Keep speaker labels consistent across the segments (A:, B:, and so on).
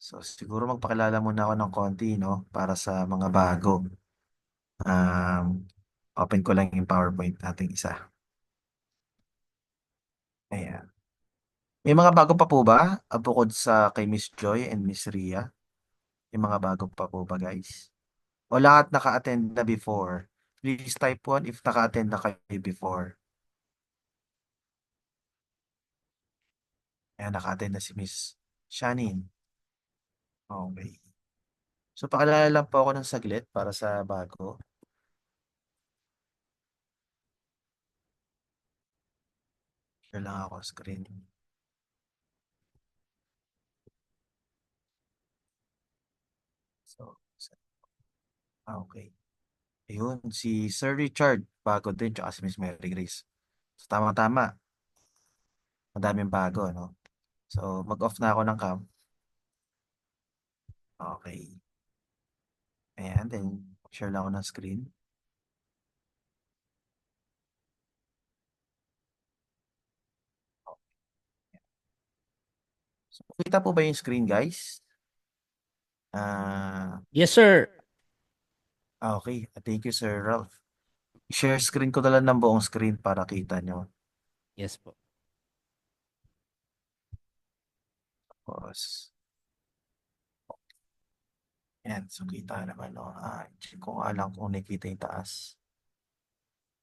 A: So, siguro magpakilala muna ako ng konti, no? Para sa mga bago. Um, Open ko lang yung PowerPoint nating isa. Ayan. May mga bago pa po ba? Bukod sa kay Miss Joy and Miss Ria? Yung mga bago pa po ba, guys? O lahat naka-attend na before? Please type 1 if naka-attend na kayo before. Ayan, naka-attend na si Miss Shanin. Okay. So, pakilala lang po ako ng saglit para sa bago. Share lang ako screen. So, okay. Ayun, si Sir Richard, bago din, tsaka si Miss Mary Grace. So, tama-tama, madaming bago, no? So, mag-off na ako ng cam. Okay. Ayan, then, share lang ako ng screen. So, kita po ba yung screen, guys? Ah,
B: Yes, sir.
A: okay. Thank you, Sir Ralph. Share screen ko na lang ng buong screen para kita nyo.
B: Yes po.
A: Tapos, ayan, so kita naman, no? Check ko nga lang kung nakita yung taas.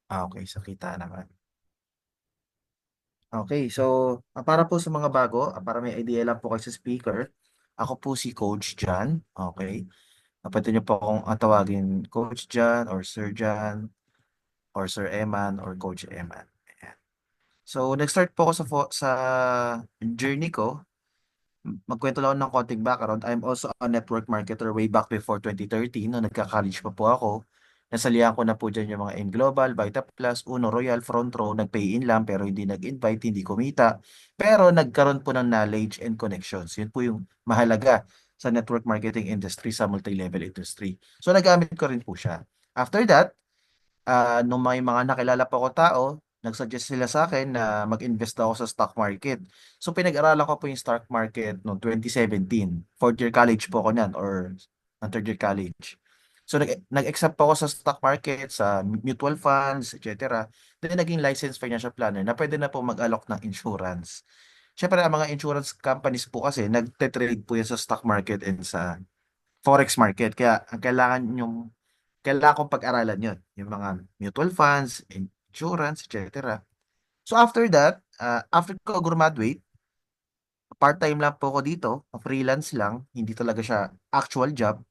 A: Okay, so kita naman. Okay, so para po sa mga bago, para may idea lang po kayo sa speaker, ako po si Coach John. Okay, pwede niyo po akong tawagin Coach John or Sir John or Sir Eman or Coach Eman. Ayan. So, nag-start po ako sa journey ko. Magkwento lang ako ng konting background. I'm also a network marketer way back before 2013 nung nagka-college pa po ako. Nasalihan ko na po dyan yung mga M Global, Vita Plus, Uno Royal, Front Row, nag-pay in lang pero hindi nag-invite, hindi kumita. Pero nagkaroon po ng knowledge and connections. Yun po yung mahalaga sa network marketing industry, sa multi-level industry. So nagamit ko rin po siya. After that, nung may mga nakilala pa ko tao, nag-suggest sila sa akin na mag-invest daw ako sa stock market. So pinag-aralan ko po yung stock market noong 2017. Fourth year college po ako niyan or third year college. So nag-exam po ako sa stock market, sa mutual funds, etc. Then naging licensed financial planner na pwede na po mag-alok ng insurance. Siyempre, ang mga insurance companies po kasi nagte-trade po yan sa stock market and sa forex market. Kaya ang kailangan kong pag-aralan yun. Yung mga mutual funds, insurance, etc. So after that, after ko graduate, part-time lang po ako dito, freelance lang, hindi talaga siya actual job,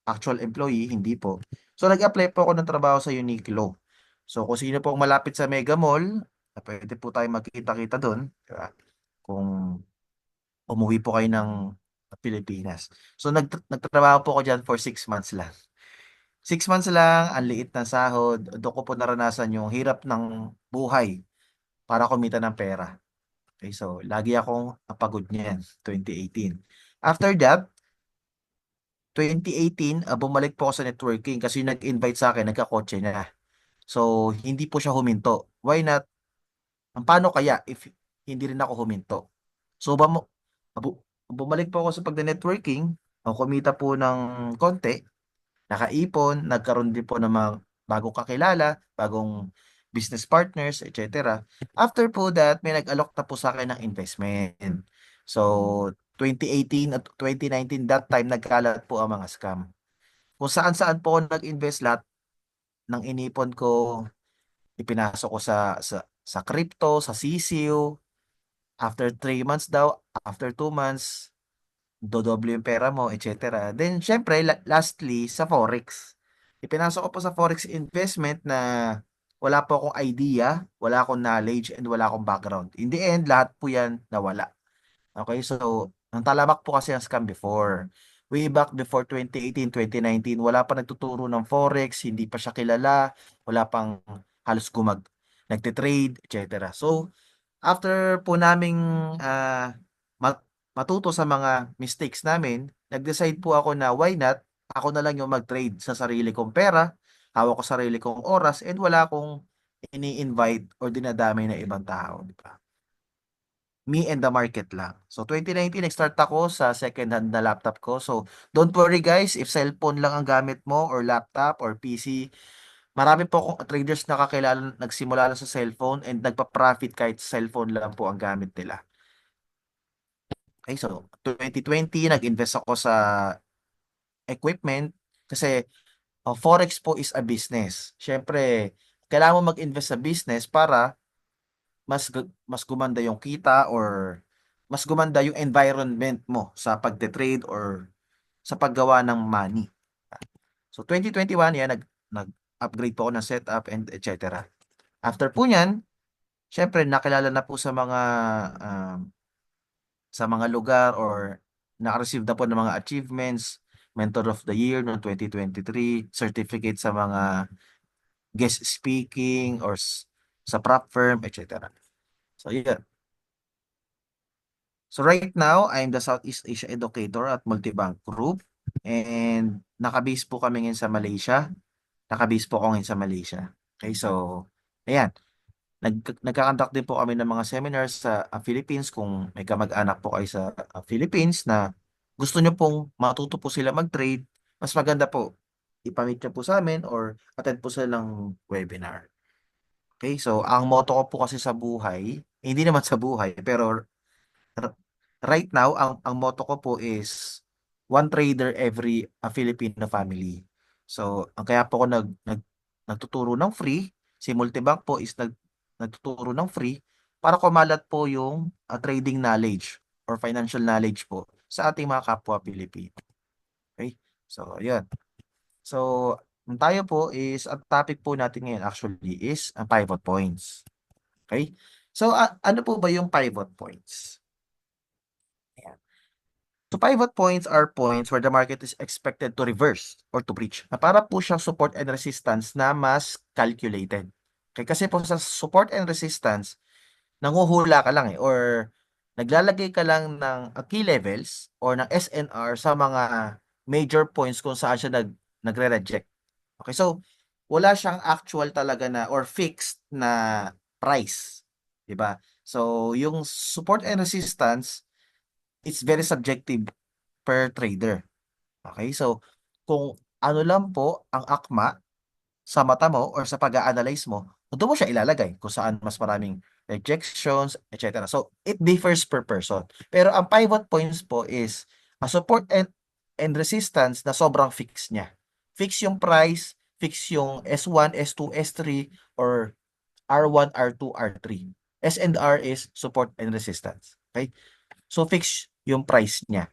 A: actual employee, hindi po. So nag-apply po ako ng trabaho sa Uniqlo. So kung sino pong malapit sa Mega Mall, pwede po tayo magkita-kita doon. Diba? Kung umuwi po kayo ng Pilipinas. So nagtrabaho po ako dyan for 6 months lang. 6 months lang, ang liit ng sahod. Doon ko po naranasan yung hirap ng buhay para kumita ng pera. Okay, so lagi akong napagod niyan, 2018. After that, 2018, bumalik po ako sa networking kasi yung nag-invite sa akin, nagkakotse niya. So, hindi po siya huminto. Why not? Paano kaya if hindi rin ako huminto? So, bumalik po ako sa pagda-networking, kumita po ng konti, nakaipon, nagkaroon din po ng mga bagong kakilala, bagong business partners, etc. After po that, may nag-alok na po sa akin ng investment. So, 2018 at 2019, that time, nagkalat po ang mga scam. Kung saan-saan po ako nag-invest, lahat ng inipon ko, ipinasok ko sa crypto, sa CCU. After 3 months daw, after 2 months, dodoble yung pera mo, etc. Then, syempre, lastly, sa Forex. Ipinasok ko po sa Forex investment na wala po akong idea, wala akong knowledge, and wala akong background. In the end, lahat po yan nawala. Okay, so, ang talamak po kasi ang scam before. Way back before 2018, 2019, wala pa nagtuturo ng Forex, hindi pa siya kilala, wala pang halos nagtitrade, etc. So, after po naming ah, matuto sa mga mistakes namin, nag-decide po ako na why not, ako na lang yung mag-trade sa sarili kong pera, hawak ko sarili kong oras, and wala akong ini-invite or dinadamay na ibang tao, di ba? me and the market lang. So 2019, nag-start ako sa second hand na laptop ko. So don't worry guys, if cellphone lang ang gamit mo or laptop or PC, marami po akong traders na kakilala nagsimula lang sa cellphone and nagpa-profit kahit cellphone lang po ang gamit nila. Okay, so 2020, nag-invest ako sa equipment kasi Forex po is a business. Siyempre, kailangan mo mag-invest sa business para mas gumanda yung kita or mas gumanda yung environment mo sa pagte-trade or sa paggawa ng money. So 2021 yan nag-upgrade po ako ng setup and etc. After po niyan, syempre nakilala na po um, sa mga lugar or naka-receive na po ng mga achievements, Mentor of the Year noong 2023, certificate sa mga guest speaking or sa prop firm, etc. So yeah. So right now, I'm the Southeast Asia Educator at Multibank Group and nakabase po kami ngayon sa Malaysia. Nakabase po ako ngayon sa Malaysia. Okay, so ayan. Nagkakandak din po kami ng mga seminars sa Philippines kung may kamag-anak po kayo sa Philippines na gusto nyo pong matuto po sila mag-trade, mas maganda po ipamit nyo po sa amin or attend po sila ng webinar. Okay, so ang motto ko po kasi sa buhay, hindi naman sa buhay, pero r- right now, ang motto ko po is one trader every Filipino family. So, ang kaya po ako nagtuturo ng free, si Multibank po is nagtuturo ng free para kumalat po yung trading knowledge or financial knowledge po sa ating mga kapwa Pilipino. Okay? So, yun. So, ang tayo po is, ang topic po natin ngayon actually is ang pivot points. Okay? So, ano po ba yung pivot points? Ayan. So pivot points are points where the market is expected to reverse or to breach. Na para po siyang support and resistance na mas calculated. Okay, kasi po sa support and resistance, nanguhula ka lang or naglalagay ka lang ng key levels or ng SNR sa mga major points kung saan siya nagre-reject. Okay, so wala siyang actual talaga na or fixed na price. 'Di ba? So yung support and resistance, it's very subjective per trader. Okay? So, kung ano lang po ang akma sa mata mo or sa pag-a-analyze mo, doon mo siya ilalagay kung saan mas maraming rejections, etc. So, it differs per person. Pero ang pivot points po is a support and resistance na sobrang fix niya. Fix yung price, fix yung S1, S2, S3, or R1, R2, R3. S and R is support and resistance. Okay? So, fix yung price niya.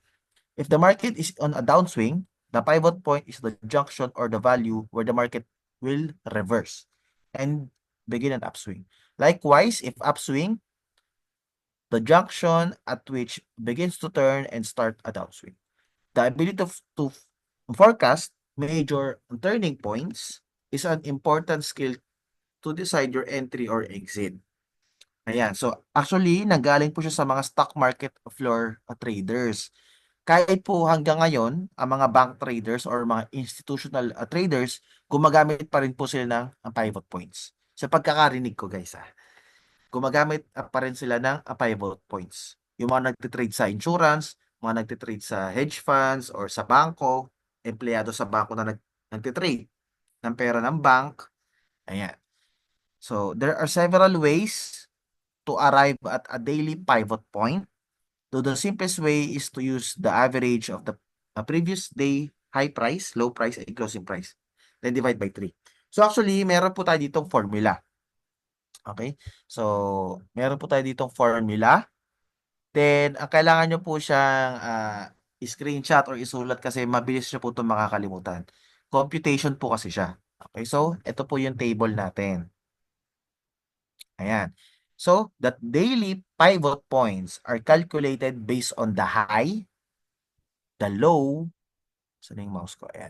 A: If the market is on a downswing, the pivot point is the junction or the value where the market will reverse and begin an upswing. Likewise, if upswing, the junction at which begins to turn and start a downswing. The ability to forecast major turning points is an important skill to decide your entry or exit. Ayan. So, actually, nanggaling po siya sa mga stock market floor traders. Kahit po hanggang ngayon, ang mga bank traders or mga institutional traders, gumagamit pa rin po sila ng pivot points. Sa pagkakarinig ko guys, gumagamit pa rin sila ng pivot points. Yung mga nagtitrade sa insurance, mga nagtitrade sa hedge funds or sa bangko, empleyado sa bangko na nagtitrade ng pera ng bank. Ayan. So, there are several ways to arrive at a daily pivot point. So the simplest way is to use the average of the previous day high price, low price, and closing price. Then divide by 3. So actually, meron po tayo ditong formula. Okay? So, meron po tayo ditong formula. Then, ang kailangan nyo po siyang screenshot or isulat kasi mabilis nyo po itong makakalimutan. Computation po kasi siya. Okay? So, ito po yung table natin. Ayan. So, that daily pivot points are calculated based on the high, the low, saan yung mouse ko? Ayan.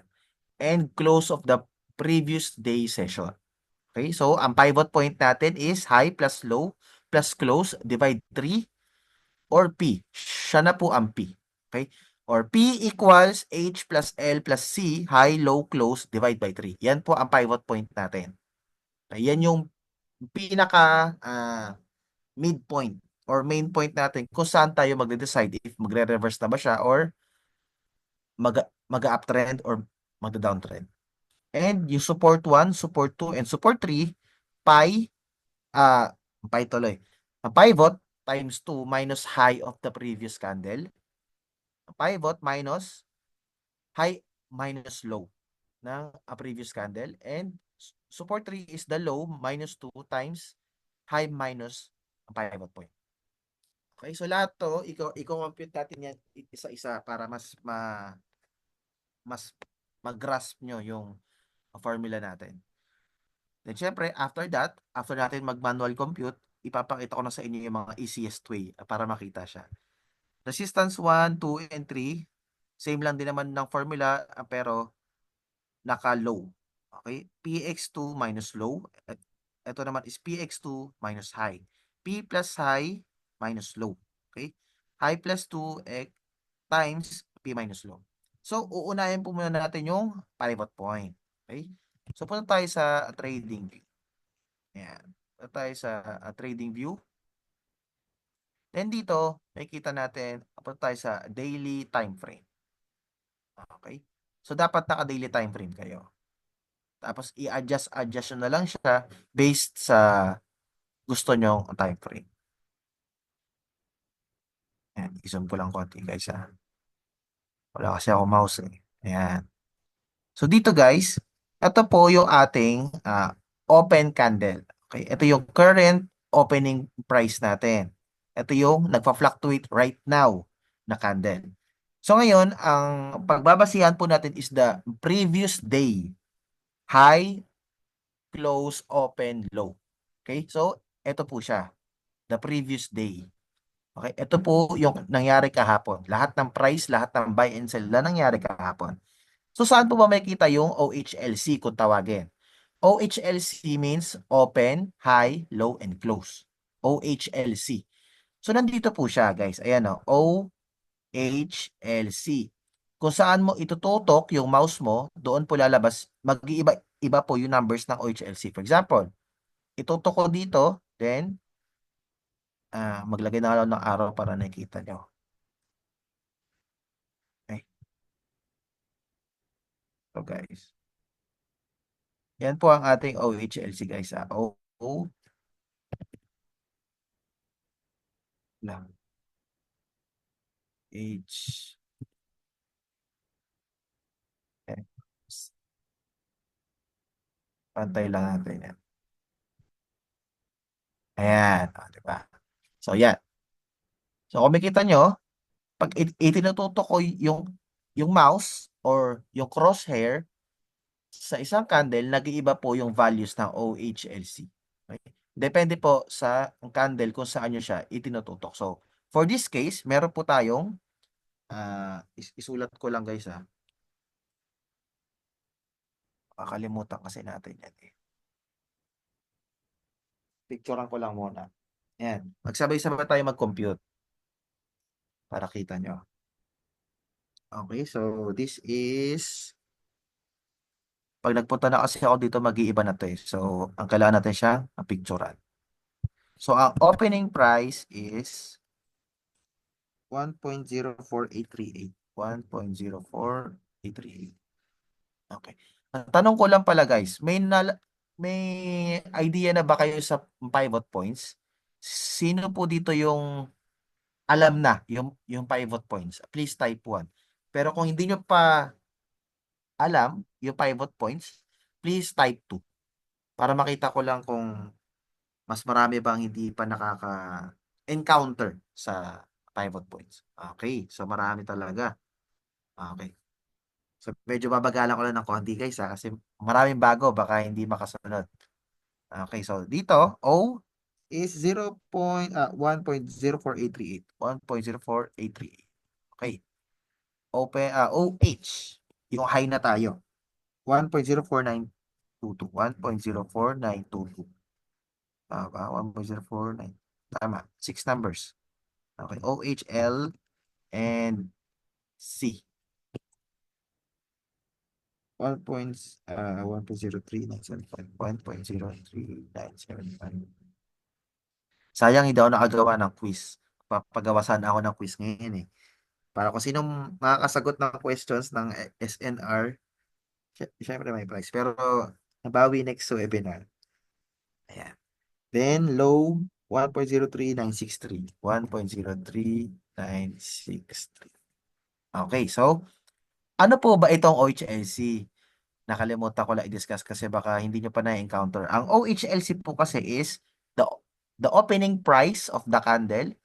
A: And close of the previous day session. Okay, so ang pivot point natin is high plus low plus close divide 3 or P. Siya na po ang P. Okay? Or P equals H plus L plus C, high, low, close, divide by 3. Yan po ang pivot point natin. Okay, yan yung pinaka midpoint or main point natin kung saan tayo magde-decide if magre-reverse na ba siya or mag mag-uptrend or magda-downtrend. And yung support 1, support 2, and support 3, pi, ah, pi tuloy. Pivot times 2 minus high of the previous candle. Pivot minus high minus low ng previous candle. And support 3 is the low minus 2 times high minus pivot point. Okay, so lahat to, i-compute natin yan isa-isa para mas mag-grasp nyo yung formula natin. Then syempre, after that, after natin mag-manual compute, ipapakita ko na sa inyo yung mga easiest way para makita siya. Resistance 1, 2, and 3, same lang din naman ng formula, pero naka-low. Okay? PX2 minus low. Ito naman is PX2 minus high. P plus high minus low. Okay? High plus 2 times P minus low. So, uunahin po muna natin yung pivot point. Okay? So, punta tayo sa trading view. Ayan. Punta tayo sa trading view. Then dito, makikita natin, punta tayo sa daily time frame. Okay? So, dapat naka-daily time frame kayo. Tapos, i-adjust nyo na lang siya based sa gusto nyo time frame. Ayan. I-zoom ko lang konti, guys, ha. Wala kasi ako mouse, eh. Ayan. So dito guys, ito po yung ating open candle. Okay, ito yung current opening price natin. Ito yung nagfa-fluctuate right now na candle. So ngayon, ang pagbabasihan po natin is the previous day. High, close, open, low. Okay, so ito po siya. The previous day. Okay, ito po yung nangyari kahapon. Lahat ng price, lahat ng buy and sell na nangyari kahapon. So saan po ba makikita yung OHLC kung tawagin? OHLC means open, high, low, and close. OHLC. So nandito po siya guys. Ayan o. OHLC. Kung saan mo itututok yung mouse mo, doon po lalabas, mag-iiba po yung numbers ng OHLC. For example, itutok ko dito, then maglagay na lang ng arrow para nakita nyo. Okay. So guys. Yan po ang ating OHLC guys. O lang. H. Okay. Pantay lang natin yan. Ayan. Diba? So, yan. So, kung makita nyo, pag itinututok ko yung mouse or yung crosshair sa isang candle, nag-iiba po yung values ng OHLC. Okay? Depende po sa candle kung saan nyo siya itinututok. So, for this case, meron po tayong isulat ko lang guys ha. Kakalimutan kasi natin yan eh. Picturean ko lang muna. Ayan. Magsabay-sabay tayo mag-compute para kita nyo. Okay, so this is pag nagpunta na kasi ako dito, mag-iiba na to eh. So, ang kailangan natin siya, ang picturean. So, ang opening price is 1.04838. 1.04838. Okay. Tanong ko lang pala guys, may idea na ba kayo sa pivot points? Sino po dito yung alam na yung pivot points? Please type 1. Pero kung hindi nyo pa alam yung pivot points, please type 2. Para makita ko lang kung mas marami bang hindi pa nakaka-encounter sa pivot points. Okay, so marami talaga. Okay. So medyo babagalan ko lang ng konti guys kasi maraming bago baka hindi makasunod. Okay, so dito O is 1.04838. 1.04838. Okay. OH yung high na tayo. 1.04922. 1.04922. Tama, 1.049. Tama, 6 numbers. Okay, OHL and C. 1.03975. 1.03975. Sayang hindi ako nakagawa ng quiz. Papagawa sana ako ng quiz ngayon eh. Para kung sinong makakasagot ng questions ng SNR, syempre may prize. Pero nabawi next webinar. Ayan. Then low 1.03963. 1.03963. Okay, so ano po ba itong OHLC? Nakalimutan ko lang i-discuss kasi baka hindi nyo pa na-encounter. Ang OHLC po kasi is the opening price of the candle,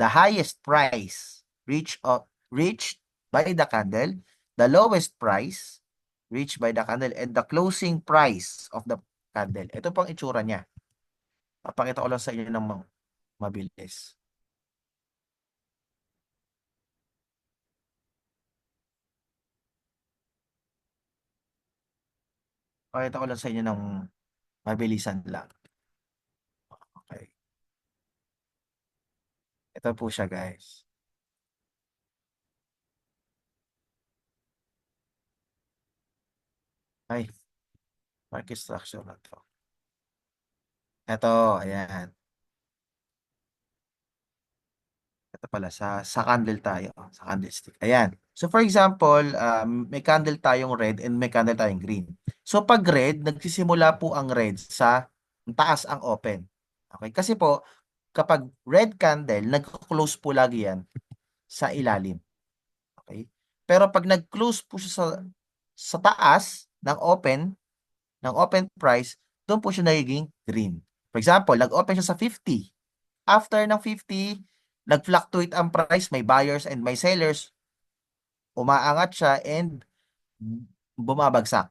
A: the highest price reached by the candle, the lowest price reached by the candle, and the closing price of the candle. Ito pang itsura niya. Papakita ko lang sa inyo ng mabilis. Pakita ko lang sa inyo ng mabilisan lang. Okay. Ito po siya, guys. Ay, market structure na to. Ito, ayan. Ito pala, sa candle tayo. Sa candlestick. Ayan. So for example, may candle tayong red and may candle tayong green. So pag red, nagsisimula po ang red sa taas ang open. Okay? Kasi po, kapag red candle, nag-close po lagi yan sa ilalim. Okay? Pero pag nag-close po siya sa taas ng open price, doon po siya nagiging green. For example, nag-open siya sa 50. After ng 50, nag-fluctuate ang price, may buyers and may sellers, umaangat siya and bumabagsak.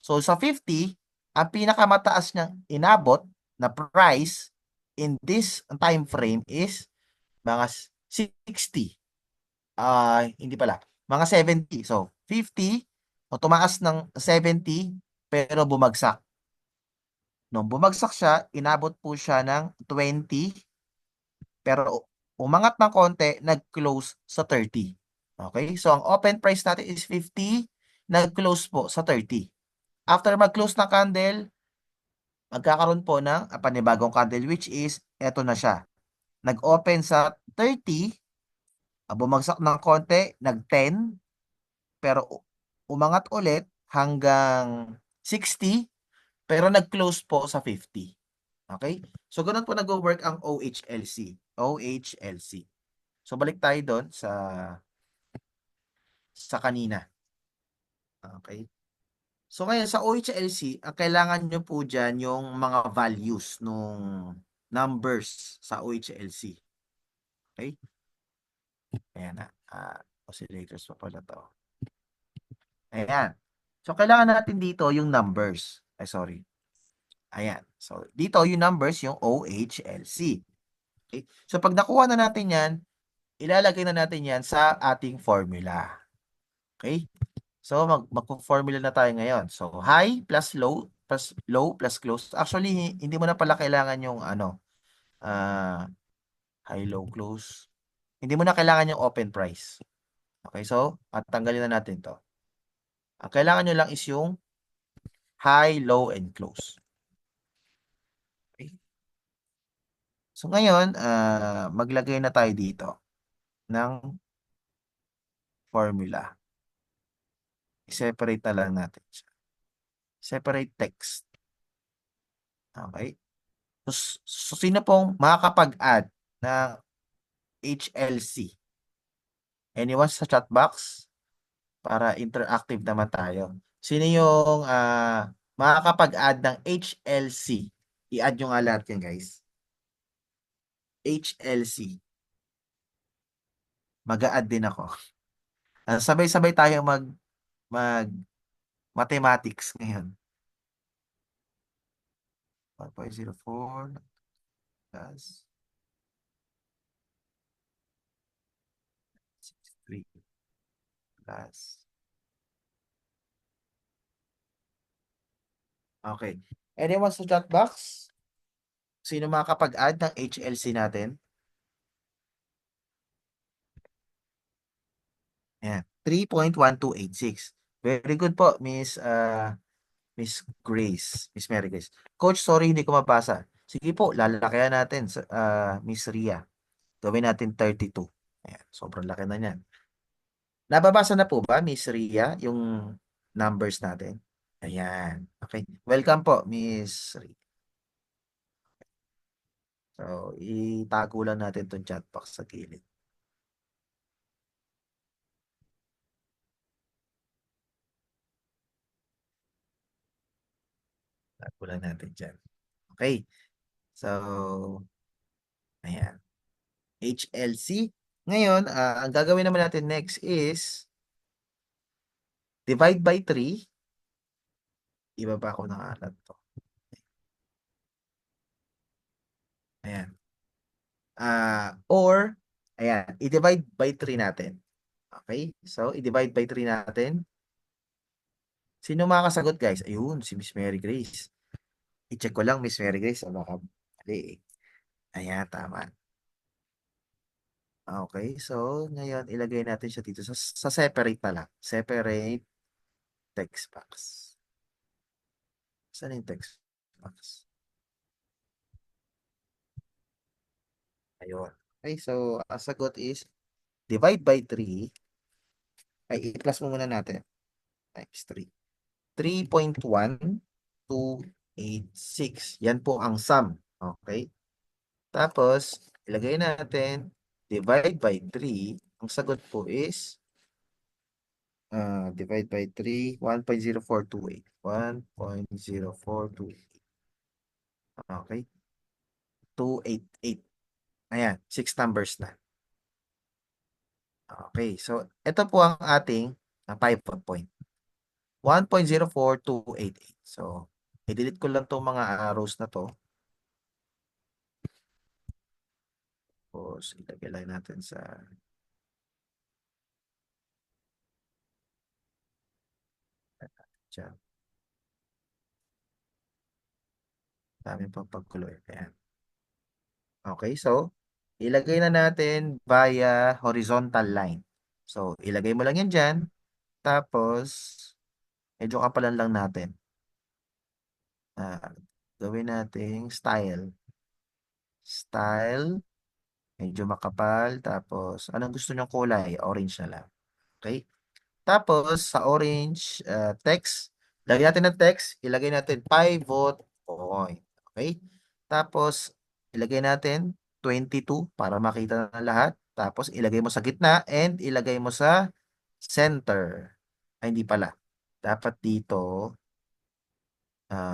A: So sa 50, ang pinakamataas niyang inabot na price in this time frame is mga 60. Hindi pala. Mga 70. So 50, o tumaas ng 70 pero bumagsak. Nung bumagsak siya, inabot po siya ng 20 pero umangat ng konti, nag-close sa 30. Okay? So, ang open price natin is 50, nag-close po sa 30. After mag-close ng candle, magkakaroon po ng panibagong candle which is, eto na siya. Nag-open sa 30, bumagsak ng konti, nag-10, pero umangat ulit hanggang 60, pero nag-close po sa 50. Okay? So, ganun po nag-work ang OHLC. OHLC. So, balik tayo doon sa kanina. Okay? So, ngayon sa OHLC, ang kailangan nyo po dyan yung mga values nung numbers sa OHLC. Okay? Ayan na. Oscillators pa pala to. Ayan. So, kailangan natin dito yung numbers. Ay, sorry. Ayan. So, dito yung numbers, yung OHLC. Okay? So, pag nakuha na natin yan, ilalagay na natin yan sa ating formula. Okay? So, mag-formula na tayo ngayon. So, high plus low plus close. Actually, hindi mo na pala kailangan yung high, low, close. Hindi mo na kailangan yung open price. Okay, so, at tanggalin na natin to. Ang kailangan nyo lang is yung high, low, and close. Okay. So, ngayon, maglagay na tayo dito ng formula. I-separate na lang natin siya. Separate text. Okay. So, sino pong makakapag-add ng HLC? Anyone sa chat box? Para interactive naman tayo. Sino yung makakapag-add ng HLC? I-add nyo nga lahat yan, guys. HLC. Mag-a-add din ako. Sabay-sabay tayo mag mathematics ngayon. 1.04 plus 63 plus. Okay. Anyone sa chat box? Sino makakapag-add ng HLC natin? Ayan. 3.1286. Very good po, Miss Grace. Miss Mary Grace. Coach, sorry, hindi ko mabasa. Sige po, lalakayan natin, Miss Ria. Gawin natin 32. Ayan, sobrang laki na niyan. Nababasa na po ba, Miss Ria, yung numbers natin? Ayan. Okay. Welcome po, Miss Ria. So, itago lang natin itong chat box sa gilid. Tago lang natin dyan. Okay. So, ayan. HLC. Ngayon, ang gagawin naman natin next is divide by 3. Ibaba ko ng alat to. Ayan. Or, ayan, i-divide by 3 natin. Okay? So, i-divide by 3 natin. Sino makakasagot, guys? Ayun, si Miss Mary Grace. I-check ko lang, Miss Mary Grace. Baka mali eh. Ayan, tama. Okay, so ngayon ilagay natin siya dito sa separate na lang. Separate text box. Saan yung text box? Ayun. Okay, so ang sagot is divide by 3. Ay, i-plus mo muna natin. Times 3. 3.1286. Yan po ang sum. Okay? Tapos, ilagay natin, divide by 3. Ang sagot po is, divide by 3, 1.0428. 1.0428. Okay? 288. Ayan, 6 numbers na. Okay, so ito po ang ating pivot point. 1.04288. So, i-delete ko lang itong mga arrows na to. Tapos, ilagay lang natin sa dyan. Dami pang pagkulo. Ayan. Okay, so, ilagay na natin via horizontal line. So, ilagay mo lang yan dyan. Tapos, medyo kapalan lang natin. Ah, gawin nating style. Style. Medyo makapal. Tapos, anong gusto nyong kulay? Orange na lang. Okay? Tapos, sa orange text, lagyan natin ng text, ilagay natin pivot point. Okay? Tapos, ilagay natin 22 para makita na lahat. Tapos, ilagay mo sa gitna and ilagay mo sa center. Ay, hindi pala. Dapat dito,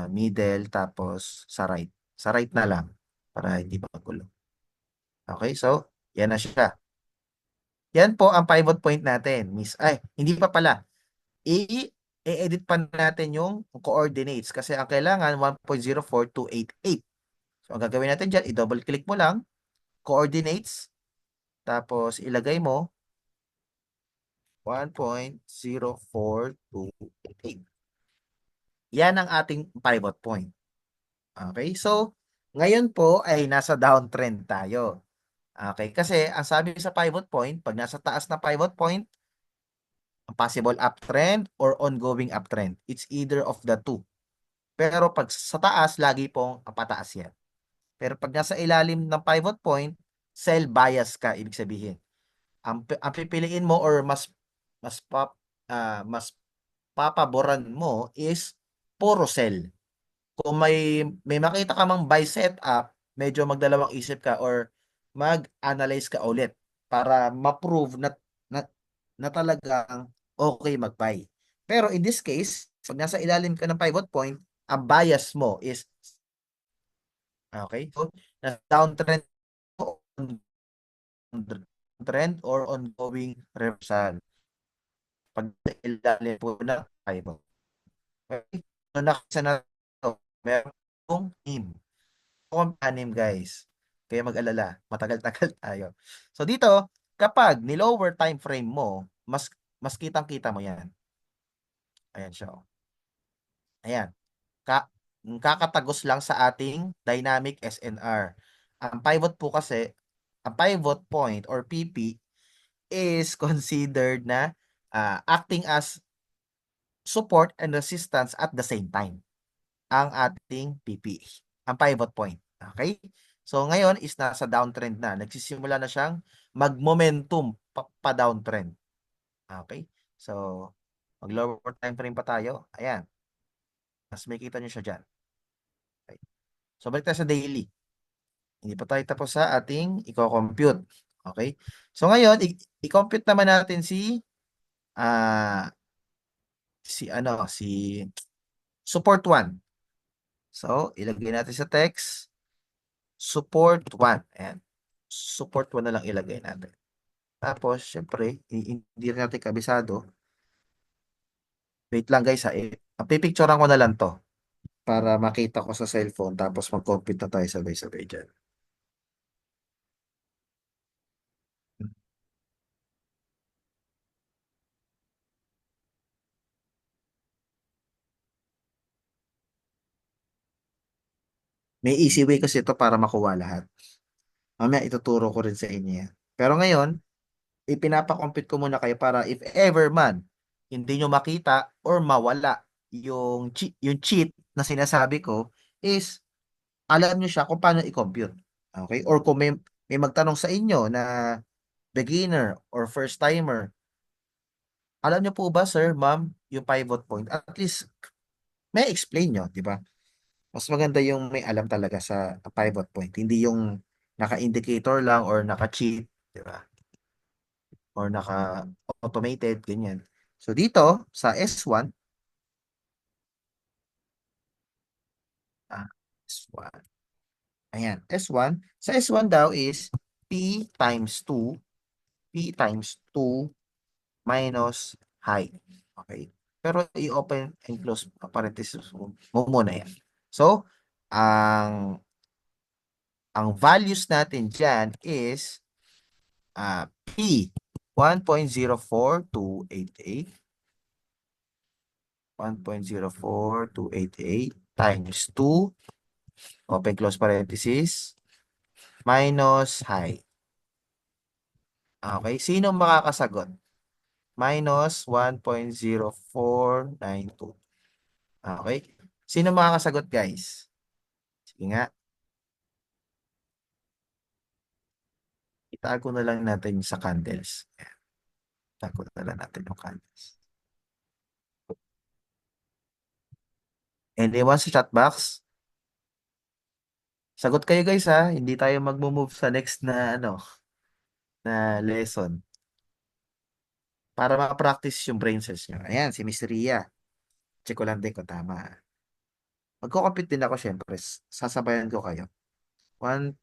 A: middle, tapos sa right. Sa right na lang para hindi magulo. Okay? So, yan na siya. Yan po ang pivot point natin, miss. Ay, hindi pa pala. I-edit pa natin yung coordinates kasi ang kailangan 1.04288. So, ang gagawin natin dyan, i-double click mo lang, coordinates, tapos ilagay mo 1.04288. Yan ang ating pivot point. Okay, so ngayon po ay nasa downtrend tayo. Okay, kasi ang sabi sa pivot point, pag nasa taas na pivot point, possible uptrend or ongoing uptrend. It's either of the two. Pero pag sa taas, lagi pong pataas yan. Pero pag nasa ilalim ng pivot point, sell bias ka, ibig sabihin. Ang pipiliin mo or mas papaboran mo is puro sell. Kung may makita ka mang buy setup, medyo magdalawang isip ka or mag-analyze ka ulit para ma-prove na, na talagang okay mag-buy. Pero in this case, pag nasa ilalim ka ng pivot point, ang bias mo is okay. So, na downtrend o trend or ongoing reversal. Pag ilalim po na pivot. Okay? So, nakasa na ito. Meron pong team. Kung anim guys. Kaya mag-alala, matagal-tagal tayo. So dito, kapag ni-lower time frame mo, mas kitang-kita mo 'yan. Ayan siya. Oh. Ayan. Ka kakatagos lang sa ating dynamic SNR. Ang pivot po kasi, ang pivot point or PP is considered na acting as support and resistance at the same time. Ang ating PP, ang pivot point. Okay? So ngayon is nasa downtrend na. Nagsisimula na siyang mag-momentum pa-downtrend. Okay? So, mag-lower time frame pa tayo. Ayan. Mas may kita nyo siya dyan. Okay? So, balik tayo sa daily. Hindi pa tayo tapos sa ating i-compute. Okay? So, ngayon, i-compute naman natin ah, si support 1. So, ilagay natin sa text, support 1. Ayan. Support 1 na lang ilagay natin. Tapos, syempre, hindi rin natin kabisado. Wait lang guys ha. Pipicturean ko na lang to para makita ko sa cellphone tapos mag-compute na tayo sabay-sabay dyan. May easy way kasi ito para makuha lahat. Mamaya ituturo ko rin sa inyo yan. Pero ngayon, ipinapakompute ko muna kayo para if ever man hindi nyo makita or mawala yung cheat na sinasabi ko is alam nyo siya kung paano i-compute. Okay? Or kung may magtanong sa inyo na beginner or first timer, alam nyo po ba sir, ma'am, yung pivot point? At least may explain nyo, di ba? Mas maganda yung may alam talaga sa pivot point, hindi yung naka-indicator lang or naka-cheat, di ba? Or naka-automated, ganyan. So dito, sa S1, ah, S1, ayan, S1, sa S1 daw is P times 2, P times 2 minus height. Okay? Pero i-open and close parenthesis mo muna yan. So, ang values natin dyan is P 1.04288 1.04288 times 2 open close parenthesis minus height. Okay, sino makakasagot? Minus 1.0492. Okay? Sino makakasagot, guys? Sige nga, itago na lang natin sa candles. Ayan, itago na lang natin yung candles. Anyone sa chat box? Sagot kayo guys ha, hindi tayo magmo-move sa next na na lesson para ma-practice yung brain cells nyo. Ayan, si Miss Ria. Check ko lang din kung tama. Magko-compute din ako syempre. Sasabayan ko kayo. 1.04.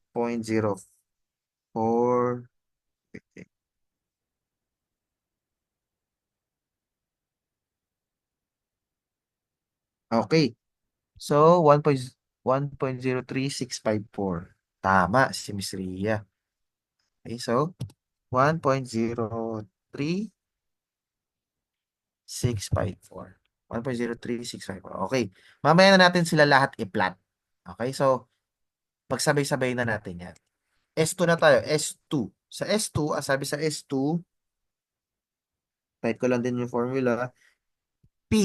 A: Okay. So, 1.03654. Tama si Miss Ria. Okay, so 1.03654. 1.03654. Okay. Mamaya na natin sila lahat i-plot. Okay, so pagsabay-sabay na natin yan. S2 na tayo. S2. Sa S2, ang sabi sa S2, type ko lang din yung formula. P,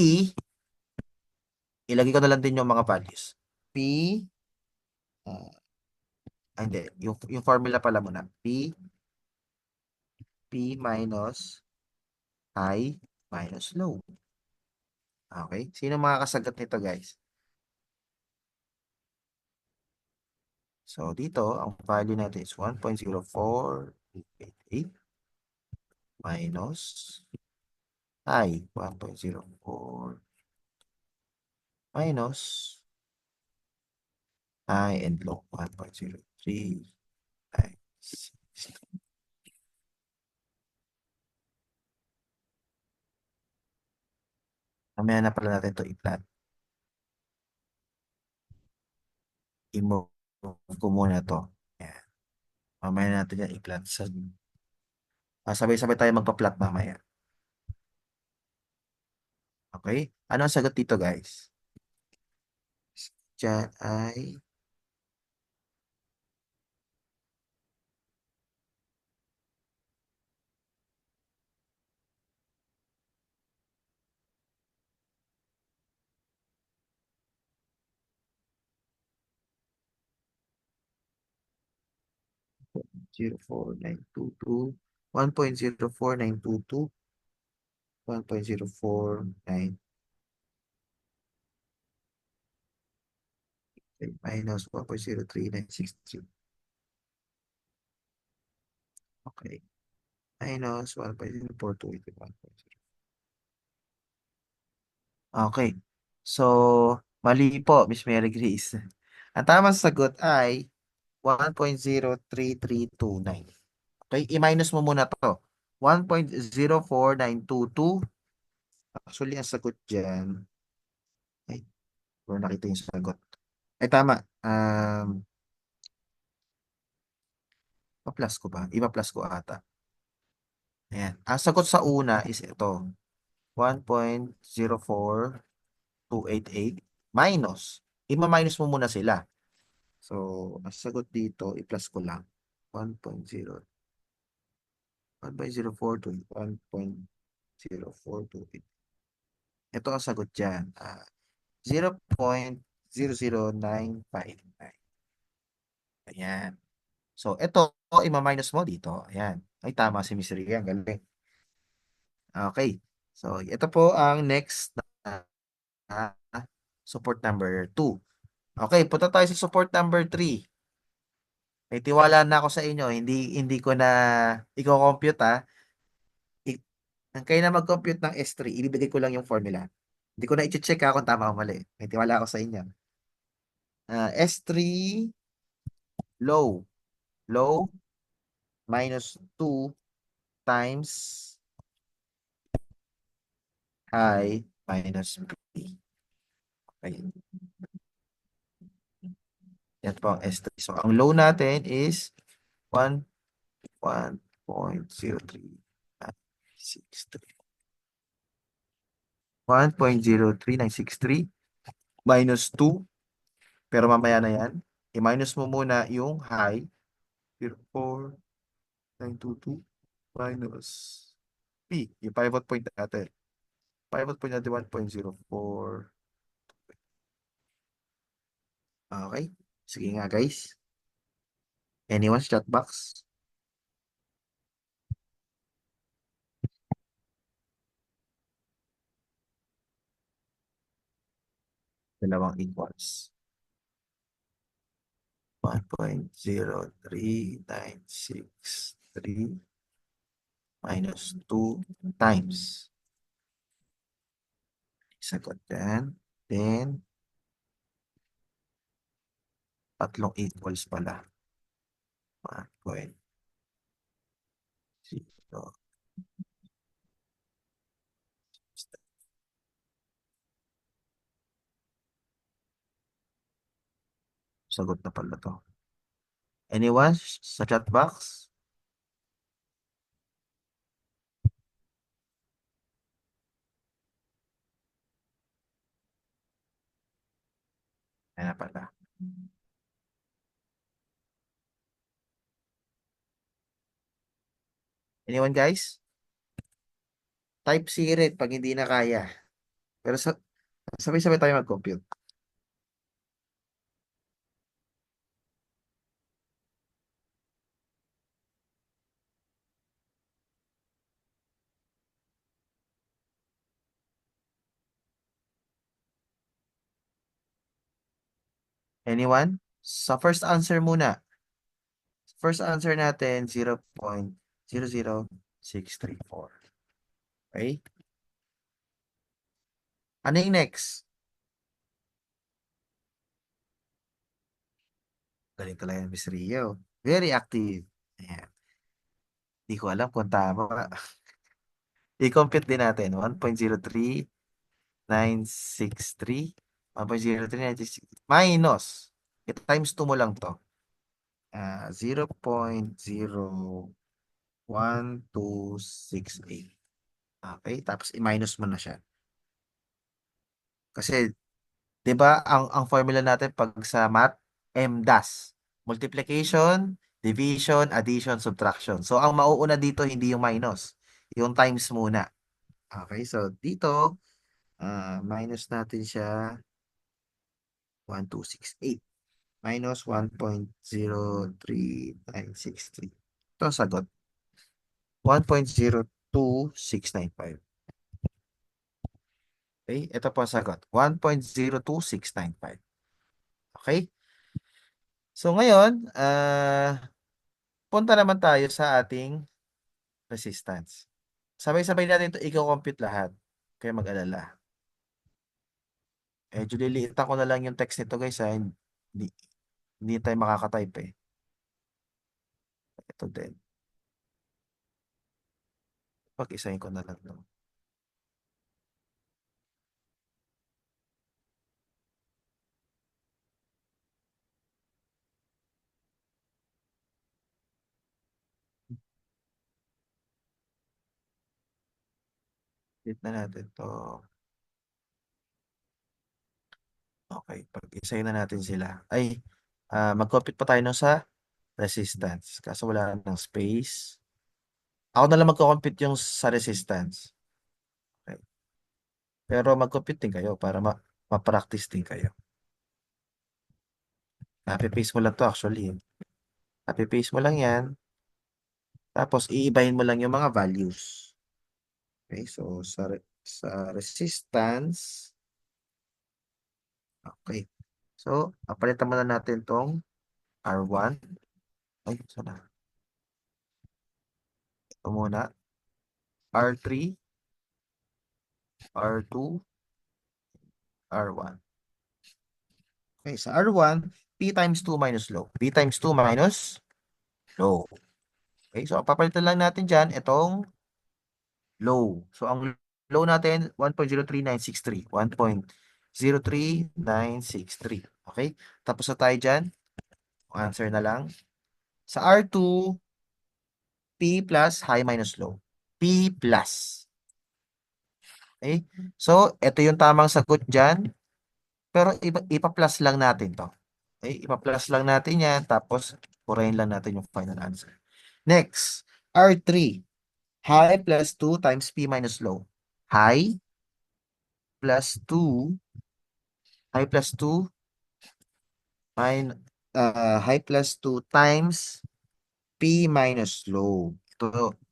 A: ilagay ko na lang din yung mga values. P, ah, hindi. Yung formula pala muna. P minus high minus low. Okay? Sino makakasagot nito, guys? So, dito, ang value natin is 1.0488 minus high 1.04 minus high and low 1.03 times. Mamaya na pala natin ito i-plot. I-move ko muna to. Yan. Mamaya natin yan i-plot. Sabay-sabay tayo magpa-plot mamaya. Okay? Ano ang sagot dito, guys? Diyan ay 1.04922, 1.04922, 1.049 minus 1.03963. Okay. Minus 1.0421. Okay. So, mali po, Miss Mary Grace. Ang tamang sagot ay 1.03329. Okay, i-minus mo muna to. 1.04922. Actually, ang sagot dyan, ay, wala nakita yung sagot. Ay, tama. Pa-plus ko ba? Ipa-plus ko ata. Ayan. Ang sagot sa una is ito. 1.04288 minus. Ima-minus mo muna sila. So, ang sagot dito, i-plus ko lang. 1.0, 1.042, 1.0428. Ito ang sagot dyan. 0.00959. Ayan. So, ito, ima-minus mo dito. Ayan. Ay, tama si Miss Ria. Ang galing. Okay. So, ito po ang next na support number 2. Okay, punta tayo sa support number 3. May tiwala na ako sa inyo. Hindi ko na i-compute ha. I- Ang kayo na mag-compute ng S3, ibibigay ko lang yung formula. Hindi ko na i-check ha kung tama o mali. May tiwala ako sa inyo. S3 low. Low minus 2 times high minus B. Okay. Yan po ang S3. So, ang low natin is 1, 1.03963. 1.03963 minus 2. Pero mamaya na yan. I-minus mo muna yung high. 0.4922 minus P. Yung pivot point natin. Pivot point natin 1.04. Okay. Sige nga guys. Anyone's chat box? Dalawang equals. 1.03963 minus 2 times. Sagot yan. Then, tatlong equals pala. 1.0. Sagot na pala to. Anyone sa chat box? Ayan na pala. Anyone guys? Type secret pag hindi na kaya. Pero sabay-sabay tayo mag-compute. Anyone? Sa first answer muna. First answer natin, 0.00634. Okay? Ano yung next? Galing talaga yung Miss Rio. Very active. Ayan. Hindi ko alam kung tama. I-compute din natin. 1.03963. 1.03963. Minus. I-times 2 mo lang to. 0.01268. Okay, tapos i-minus mo na siya. Kasi, 'di ba, ang formula natin pag sa math, MDAS. Multiplication, division, addition, subtraction. So, ang mauuna dito hindi yung minus, yung times muna. Okay, so dito, minus natin siya 1268 minus 1.03963. Ito ang sagot. 1.02695. Okay? Ito po ang sagot. 1.02695. Okay? So ngayon, punta naman tayo sa ating resistance. Sabay-sabay natin ito i-compute lahat. Kaya mag-alala. Medyo liliitan ko na lang yung text nito guys ha. Hindi, hindi tayo makakatype eh. Ito din. Pag-isahin ko na lang to. Delete na natin to. Okay, pag-isahin na natin sila. Ay, mag-compute pa tayo nun sa resistance. Kaso wala ng space. Ako na lang magko-compute yung sa resistance. Okay. Pero mag-compute din kayo para ma-practice din kayo. Copy-paste mo lang to actually. Copy-paste mo lang yan. Tapos iibahin mo lang yung mga values. Okay, so sa resistance, okay. So, papalitan muna natin tong R1. Ay, sana. Ito muna. R3, R2, R1. Okay, sa R1, P times 2 minus low. P times 2 minus low. Okay, so papalitan lang natin dyan itong low. So, ang low natin, 1.03963. 1.03963. Okay? Tapos na tayo dyan. Answer na lang. Sa R2, P plus high minus low. P plus. Okay? So, ito yung tamang sagot dyan. Pero ipa-plus lang natin to. Okay? Ipa-plus lang natin yan. Tapos, purahin lang natin yung final answer. Next, R3. High plus 2 times P minus low. High plus 2. High plus 2. High plus 2 times P minus low.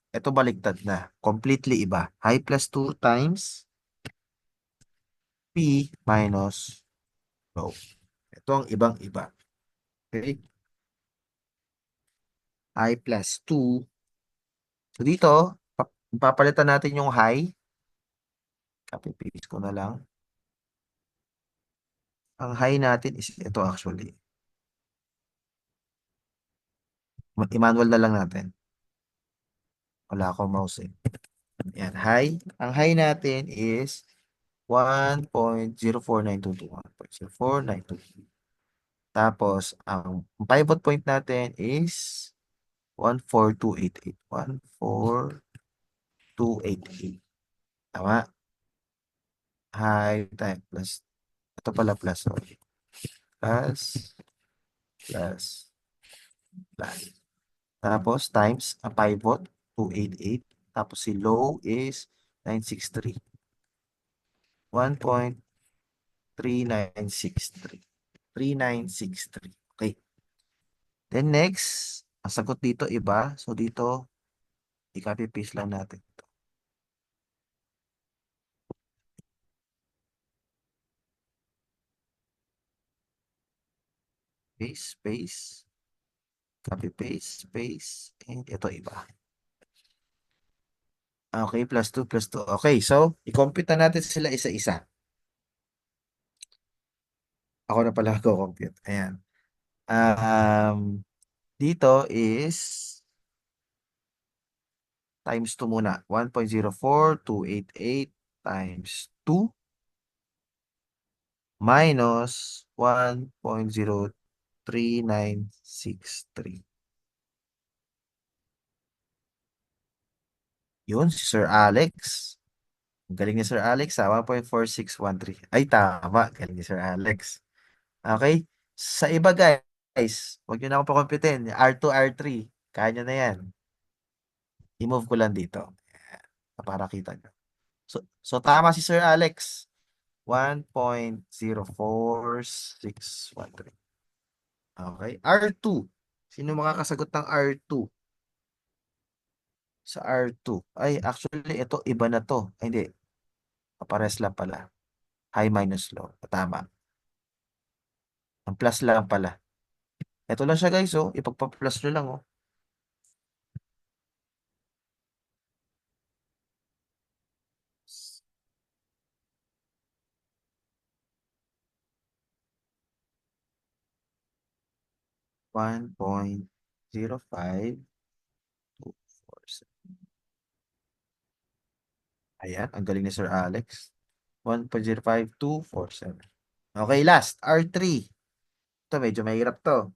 A: Ito baliktad na. Completely iba. High plus 2 times P minus low. Ito ang ibang-iba. Okay? High plus 2. So dito, papalitan natin yung high. Copy-paste ko na lang. Ang high natin is ito actually. I-manual na lang natin. Wala akong mouse eh. Yan, high. Ang high natin is 1.04922. 1.04922. Tapos, ang pivot point natin is 14288. 14288. Tama? High time plus. Ito pala plus. Sorry. Plus, plus, plus. Tapos, times, ang pivot, 288. Tapos, si low is 963. 1.3963. 3963. Okay. Then next, ang sagot dito iba. So dito, i-copy paste lang natin. Paste, paste. Copy paste, paste. And ito iba. Okay, plus 2, plus 2. Okay, so, i-compute na natin sila isa-isa. Ako na pala go-compute. Ayan. Dito is times 2 muna. 1.04288 times 2 minus 1.03963. Yun, si Sir Alex. Ang galing ni Sir Alex, 1.4613. Ay, tama. Galing ni Sir Alex. Okay? Sa iba, guys, huwag nyo na akong pakomputin. R2, R3. Kaya nyo na yan. I-move ko lang dito. Ayan, para kita nyo. So tama si Sir Alex. 1.04613. Okay? R2. Sino makakasagot ng R2? Sa R2. Ay, actually, ito, iba na to. Ay, hindi. Pares lang pala. High minus low. Tama. Ang plus lang pala. Ito lang siya guys, oh. Ipagpa-plus nyo lang, oh. 1.0524. Ayan, ang galing ni Sir Alex. 1.05247. Okay, last. R3. Ito, medyo mahirap to.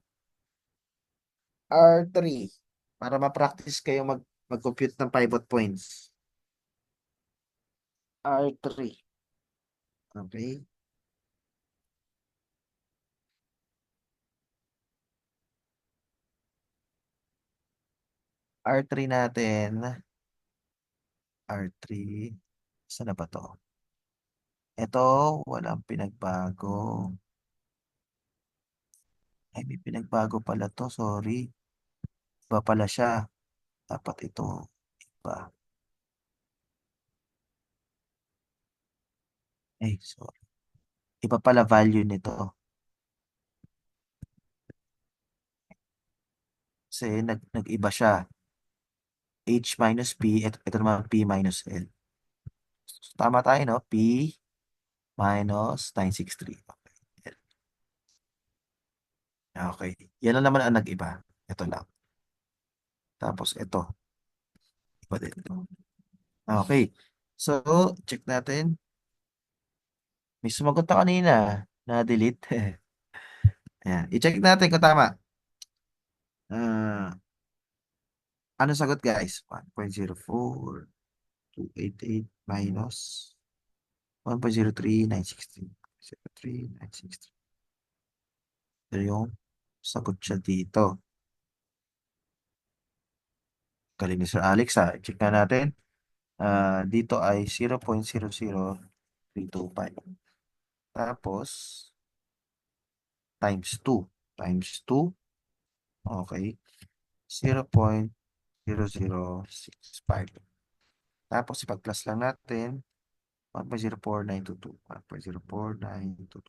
A: R3. Para ma-practice kayo mag-compute ng pivot points. R3. Okay. R3 natin. R3. Saan na ba to? Ito, walang pinagbago. Ay, may pinagbago pala to. Sorry. Iba pala siya. Dapat ito. Iba. Ay, sorry. Iba pala value nito. Kasi nag-iba siya. H minus P. Ito naman P minus L. So, tama tayo, no? P minus 963. Okay. Okay. Yan lang naman ang nag-iba. Ito lang. Tapos ito. Iba din ito. Okay. So, check natin. May sumagot na kanina. Na-delete. Ayan. I-check natin kung tama. Ah, ano sagot guys? 1.04288 minus 1.03963. 03963. Ito yung sagot siya dito. Galing ni Sir Alex ha. Check na natin. Dito ay 0.00325. Tapos, times 2. Times 2. Okay. 0.0065. Tapos, ipag-plus lang natin. 1.04922. 1.04922.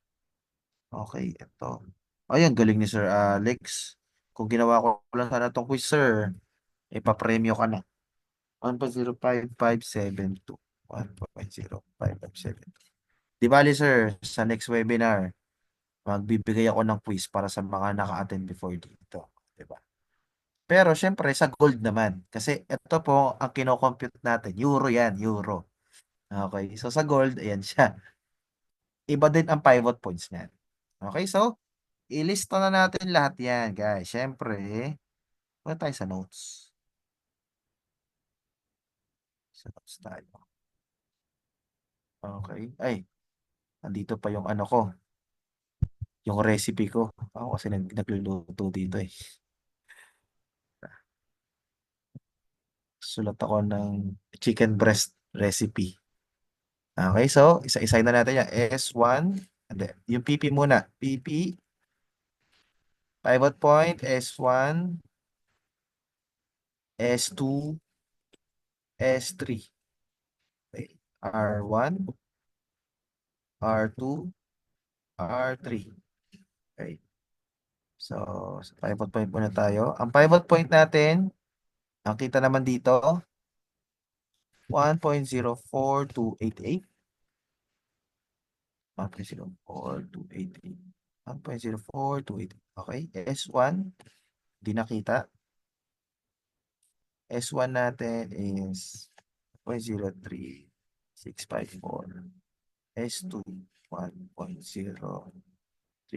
A: Okay, ito. Ay, ang galing ni Sir Alex. Kung ginawa ko lang sana itong quiz, sir, ipapremyo ka na. 1.05572. 1.05572. Di bali, sir, sa next webinar, magbibigay ako ng quiz para sa mga naka-attend before dito. Diba? Pero, syempre, sa gold naman. Kasi ito po, ang kinocompute natin. Euro yan, euro. Okay, so sa gold, ayan siya. Iba din ang pivot points niyan. Okay, so, ilista na natin lahat yan, guys. Syempre, wala tayo sa notes. Sa notes tayo. Okay. Ay, nandito pa yung ano ko, yung recipe ko. Ako kasi nagluluto dito eh. Sulat ako ng chicken breast recipe. Okay, so isa-isay na natin yan. S1, and then, yung PP muna. PP, pivot point, S1, S2, S3. Okay. R1, R2, R3. Okay. So, sa pivot point muna tayo. Ang pivot point natin, ang kita naman dito, 1.04288. 1.04288. 1.04288. Okay. S1, di nakita. S1 natin is 1.03654. S2, 1.03329.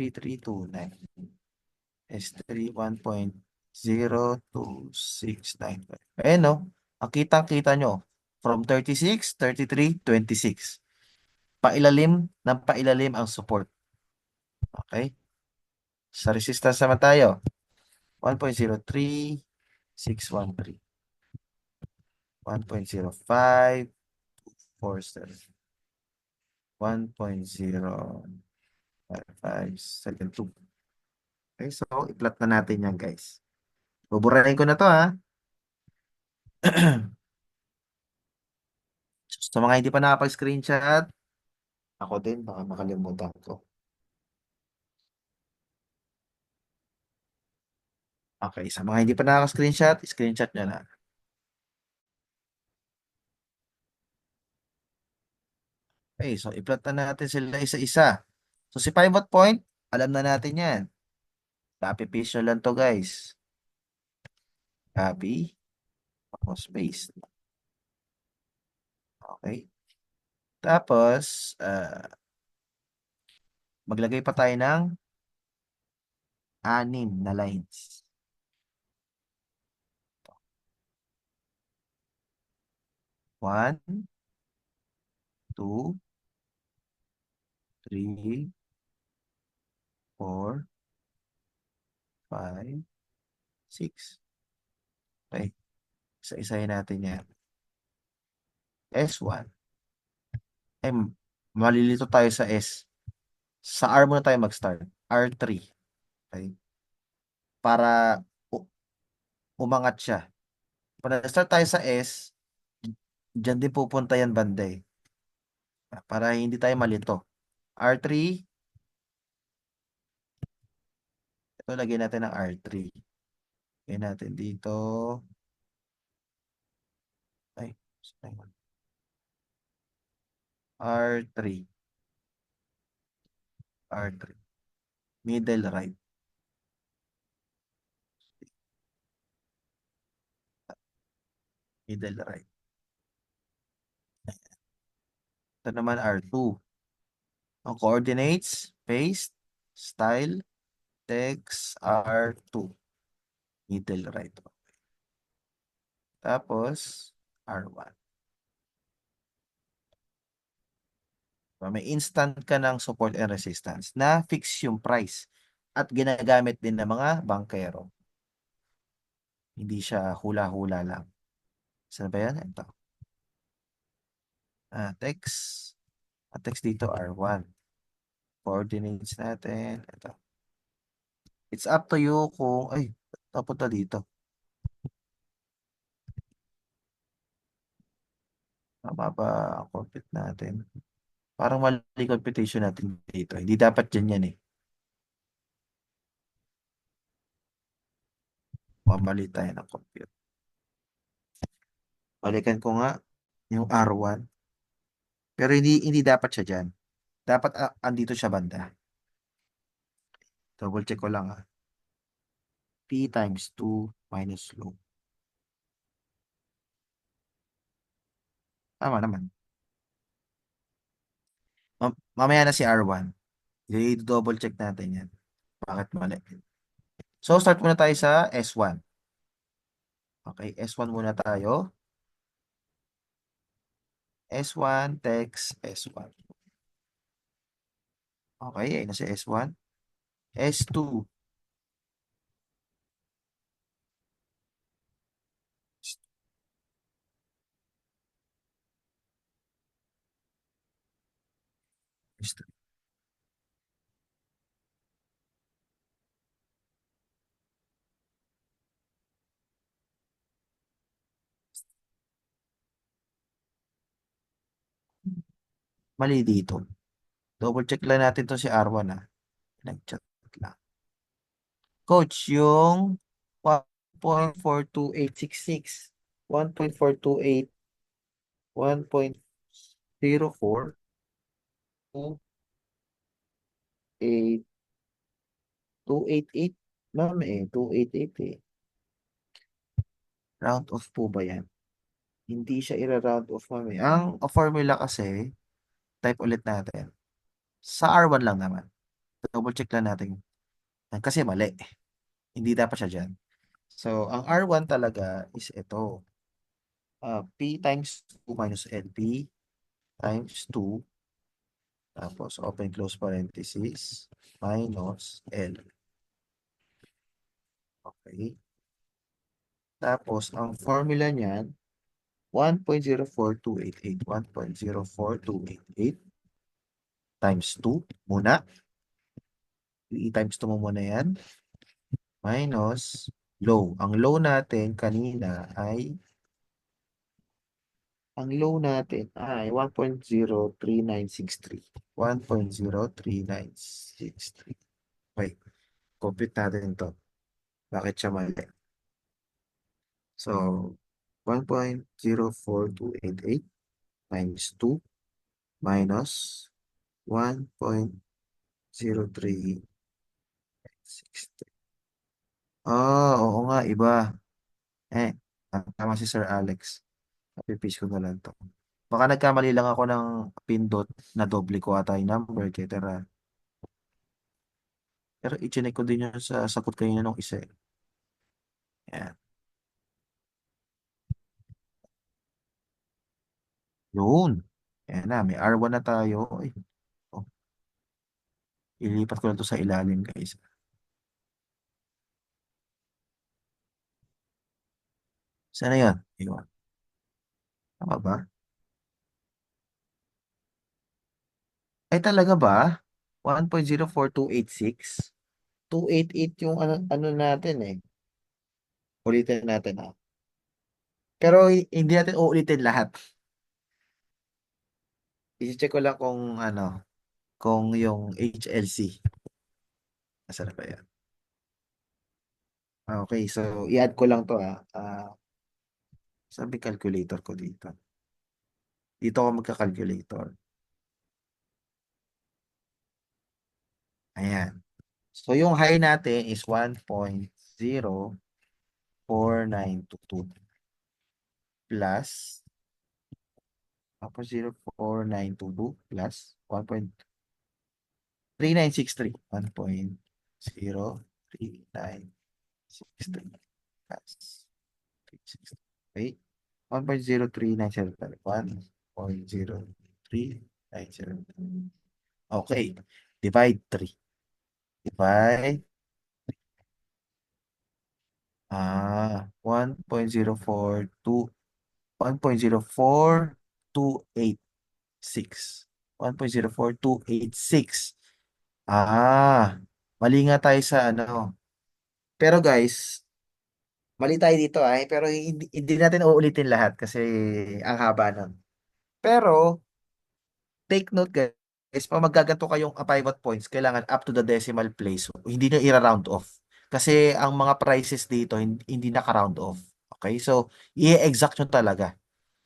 A: S3, 1.02695. Ayan no, ang kitang-kita nyo, from 36, 33, 26. Pailalim ng pailalim ang support. Okay? Sa resistance naman tayo, 1.03613. 1.0547. 1.05572. Okay, so i-plot na natin yan guys. Buburahin ko na to ha. Sa mga hindi pa nakapag-screenshot, ako din, baka makalimutan ko. Okay, sa mga hindi pa nakaka-screenshot, screenshot nyo na. Okay, so i-plot na natin sila isa-isa. So si pivot point, alam na natin yan. Copy paste nyo lang to guys. Copy, tapos paste. Okay. Tapos, maglagay pa tayo ng 6 na lines. 1, 2, 3, 4, 5, 6. Okay. Isa-isahin natin yan. S1. Ay, malilito tayo sa S. Sa R muna tayo mag-start. R3. Okay. Para umangat siya. Para start tayo sa S, dyan din pupunta yan banda eh. Para hindi tayo malito. R3. Ito, lagyan natin ng R3. Lagyan natin dito. Ay, R3. R3. Middle right. Middle right. Ito naman R2. Ang coordinates, paste, style, text, R2. Middle right. Tapos, R1. May instant ka ng support and resistance na fix yung price at ginagamit din ng mga bankero. Hindi siya hula-hula lang. Saan ba yan? Ito. Text. Text dito R1. Coordinates natin. Ito. It's up to you kung, ay, napunta dito. Tama ba ang compute natin? Parang mali computation natin dito. Hindi dapat dyan yan eh. Mamali tayo ng compute. Balikan ko nga yung R1. Pero hindi dapat siya dyan. Dapat andito siya banda. Double check ko lang P times 2 minus low. Tama naman. Mamaya na si R1. I-double check natin yan. Bakit mali? So, start muna tayo sa S1. Okay, S1 muna tayo. S1, text, S1. Okay, ayun na si S1. S2. S2. Mali dito. Double check lang natin to si R1 Nag-chat lang. Coach, yung 1.42866, 1.428, 1.04, 288, 288, ma'am 288 Round off po ba yan? Hindi siya i-round off, ma'am Ang formula kasi, type ulit natin. Sa R1 lang naman. Double check lang natin. Kasi mali. Hindi dapat siya dyan. So, ang R1 talaga is ito. P times 2 minus LP times 2 tapos open close parenthesis minus L. Okay. Tapos, ang formula niyan, 1.04288. 1.04288 times 2 muna. I-times 2 mo muna yan. Minus low. Ang low natin kanina ay Ang low natin ay 1.03963. 1.03963. Wait, compute natin to. Bakit siya mali? So, 1.04288 times 2 minus 1.0363. Oo nga, iba. Eh, tama si Sir Alex. Copy-paste ko na lang to. Baka nagkamali lang ako ng pindot na doble ko ata yung number, etc. Pero i-check ko din yun sa sagot kanina nung isa. Eh. Yan. Yun. Yan na, may R1 na tayo. Ay, oh, ilipat ko na to sa ilalim, guys. Sana yan? Iwan. Tama ba? Ay, talaga ba? 1.04286? 288 yung ano natin eh. Ulitin natin ah. Pero hindi natin uulitin lahat. I-check ko lang kung kung yung HLC. Nasaan na ba yan? Okay, so i-add ko lang to ah. Sabi calculator ko dito. Dito ako magka-calculator. Ayan. So yung high natin is 1.04922 plus 1.04922 plus 1.3963. 1.03963 plus 360. Okay. 1.03973. 1.03973. Okay. Divide 3. Divide 1.042 1.04286. 1.04286. Mali nga tayo sa Pero guys, mali tayo dito pero hindi natin uulitin lahat kasi ang haba nun. Pero take note guys, pag maggaganto kayong pivot points, kailangan up to the decimal place. Hindi nyo i-round off. Kasi ang mga prices dito, hindi naka-round off. Okay? So, i-exact nyo talaga.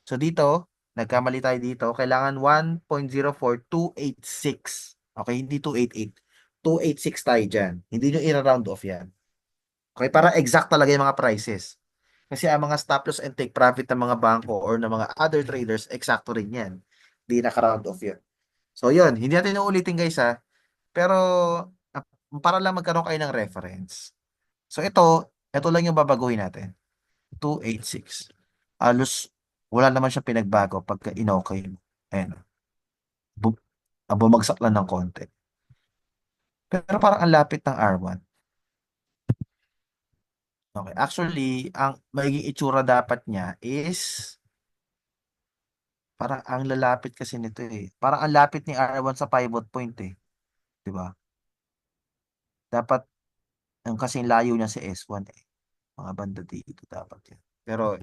A: So, dito, nagkamali tayo dito. Kailangan 1.04286. Okay? Hindi 288. 286 tayo dyan. Hindi nyo i-round off yan. Okay? Para exact talaga yung mga prices. Kasi ang mga stop loss and take profit ng mga bangko or ng mga other traders, eksakto rin yan. Hindi naka-round off yun. So, yun. Hindi natin uulitin guys ha. Pero, ah, para lang magkaroon kayo ng reference. So, ito lang yung babaguhin natin. 286. Halos, wala naman siya pinagbago pagka inokay mo. Ayan. Bu bumagsak lang ng konti. Pero parang ang lapit ng R1. Okay. Actually, ang magiging itsura dapat niya is parang ang lalapit kasi nito eh. Parang ang lapit ni R1 sa pivot point eh. 'Di ba? Dapat ang kasing layo niya sa S1 eh. Mga banda dito dapat yan. Pero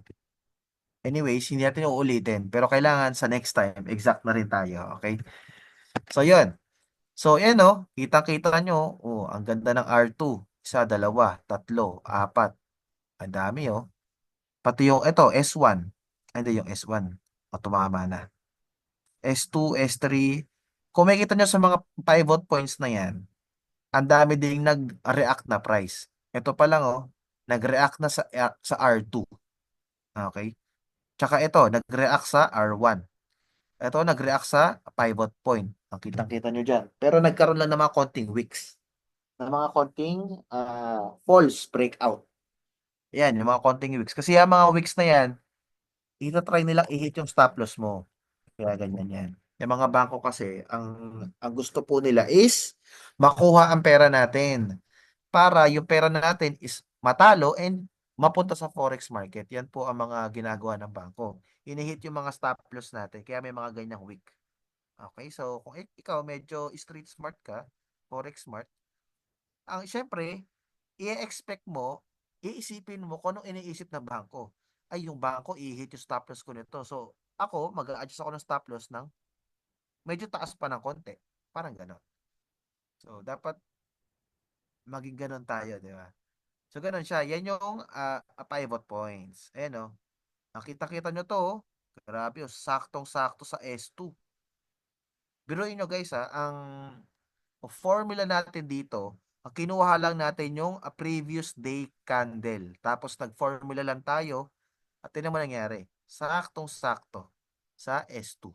A: anyways, hindi natin uulitin. Pero kailangan sa next time, exact na rin tayo. Okay? So, yun. So, yan o. Kitang-kita nyo. Oh, ang ganda ng R2. Isa, dalawa, tatlo, apat. Ang dami oh. Pati yung, ito, S1. Ay, hindi, yung S1. O, tumama na. S2, S3. Kung makikita nyo sa mga pivot points na yan, ang dami ding nag-react na price. Ito pa lang oh, nag-react na sa R2. Okay? Tsaka ito, nag-react sa R1. Ito, nag-react sa pivot point. Ang kitang-kita nyo dyan. Pero nagkaroon lang ng mga konting wicks. Ng mga konting false breakout. Yan, yung mga konting wicks. Kasi yung mga wicks na yan, ito-try nilang i-hit yung stop loss mo. Kaya ganyan yan. Yung mga bangko kasi, ang gusto po nila is makuha ang pera natin para yung pera natin is matalo and mapunta sa forex market. Yan po ang mga ginagawa ng bangko. Inihit yung mga stop loss natin, kaya may mga ganyang wick. Okay, so kung ikaw medyo street smart ka, forex smart, ang syempre, i-expect mo, iisipin mo kung anong iniisip ng bangko. Ay, yung bangko, i-hit yung stop loss ko nito. So, ako, mag-a-adjust ako ng stop loss ng medyo taas pa ng konti. Parang gano'n. So, dapat maging gano'n tayo, di ba? So, gano'n siya. Yan yung pivot points. Ayan, oh. Nakita-kita nyo to, oh. Grabe, oh. Saktong-sakto sa S2. Biruin nyo, guys, ang formula natin dito, kinuha lang natin yung previous day candle. Tapos, nag-formula lang tayo. At yun naman nangyari. Saktong-sakto sa S2.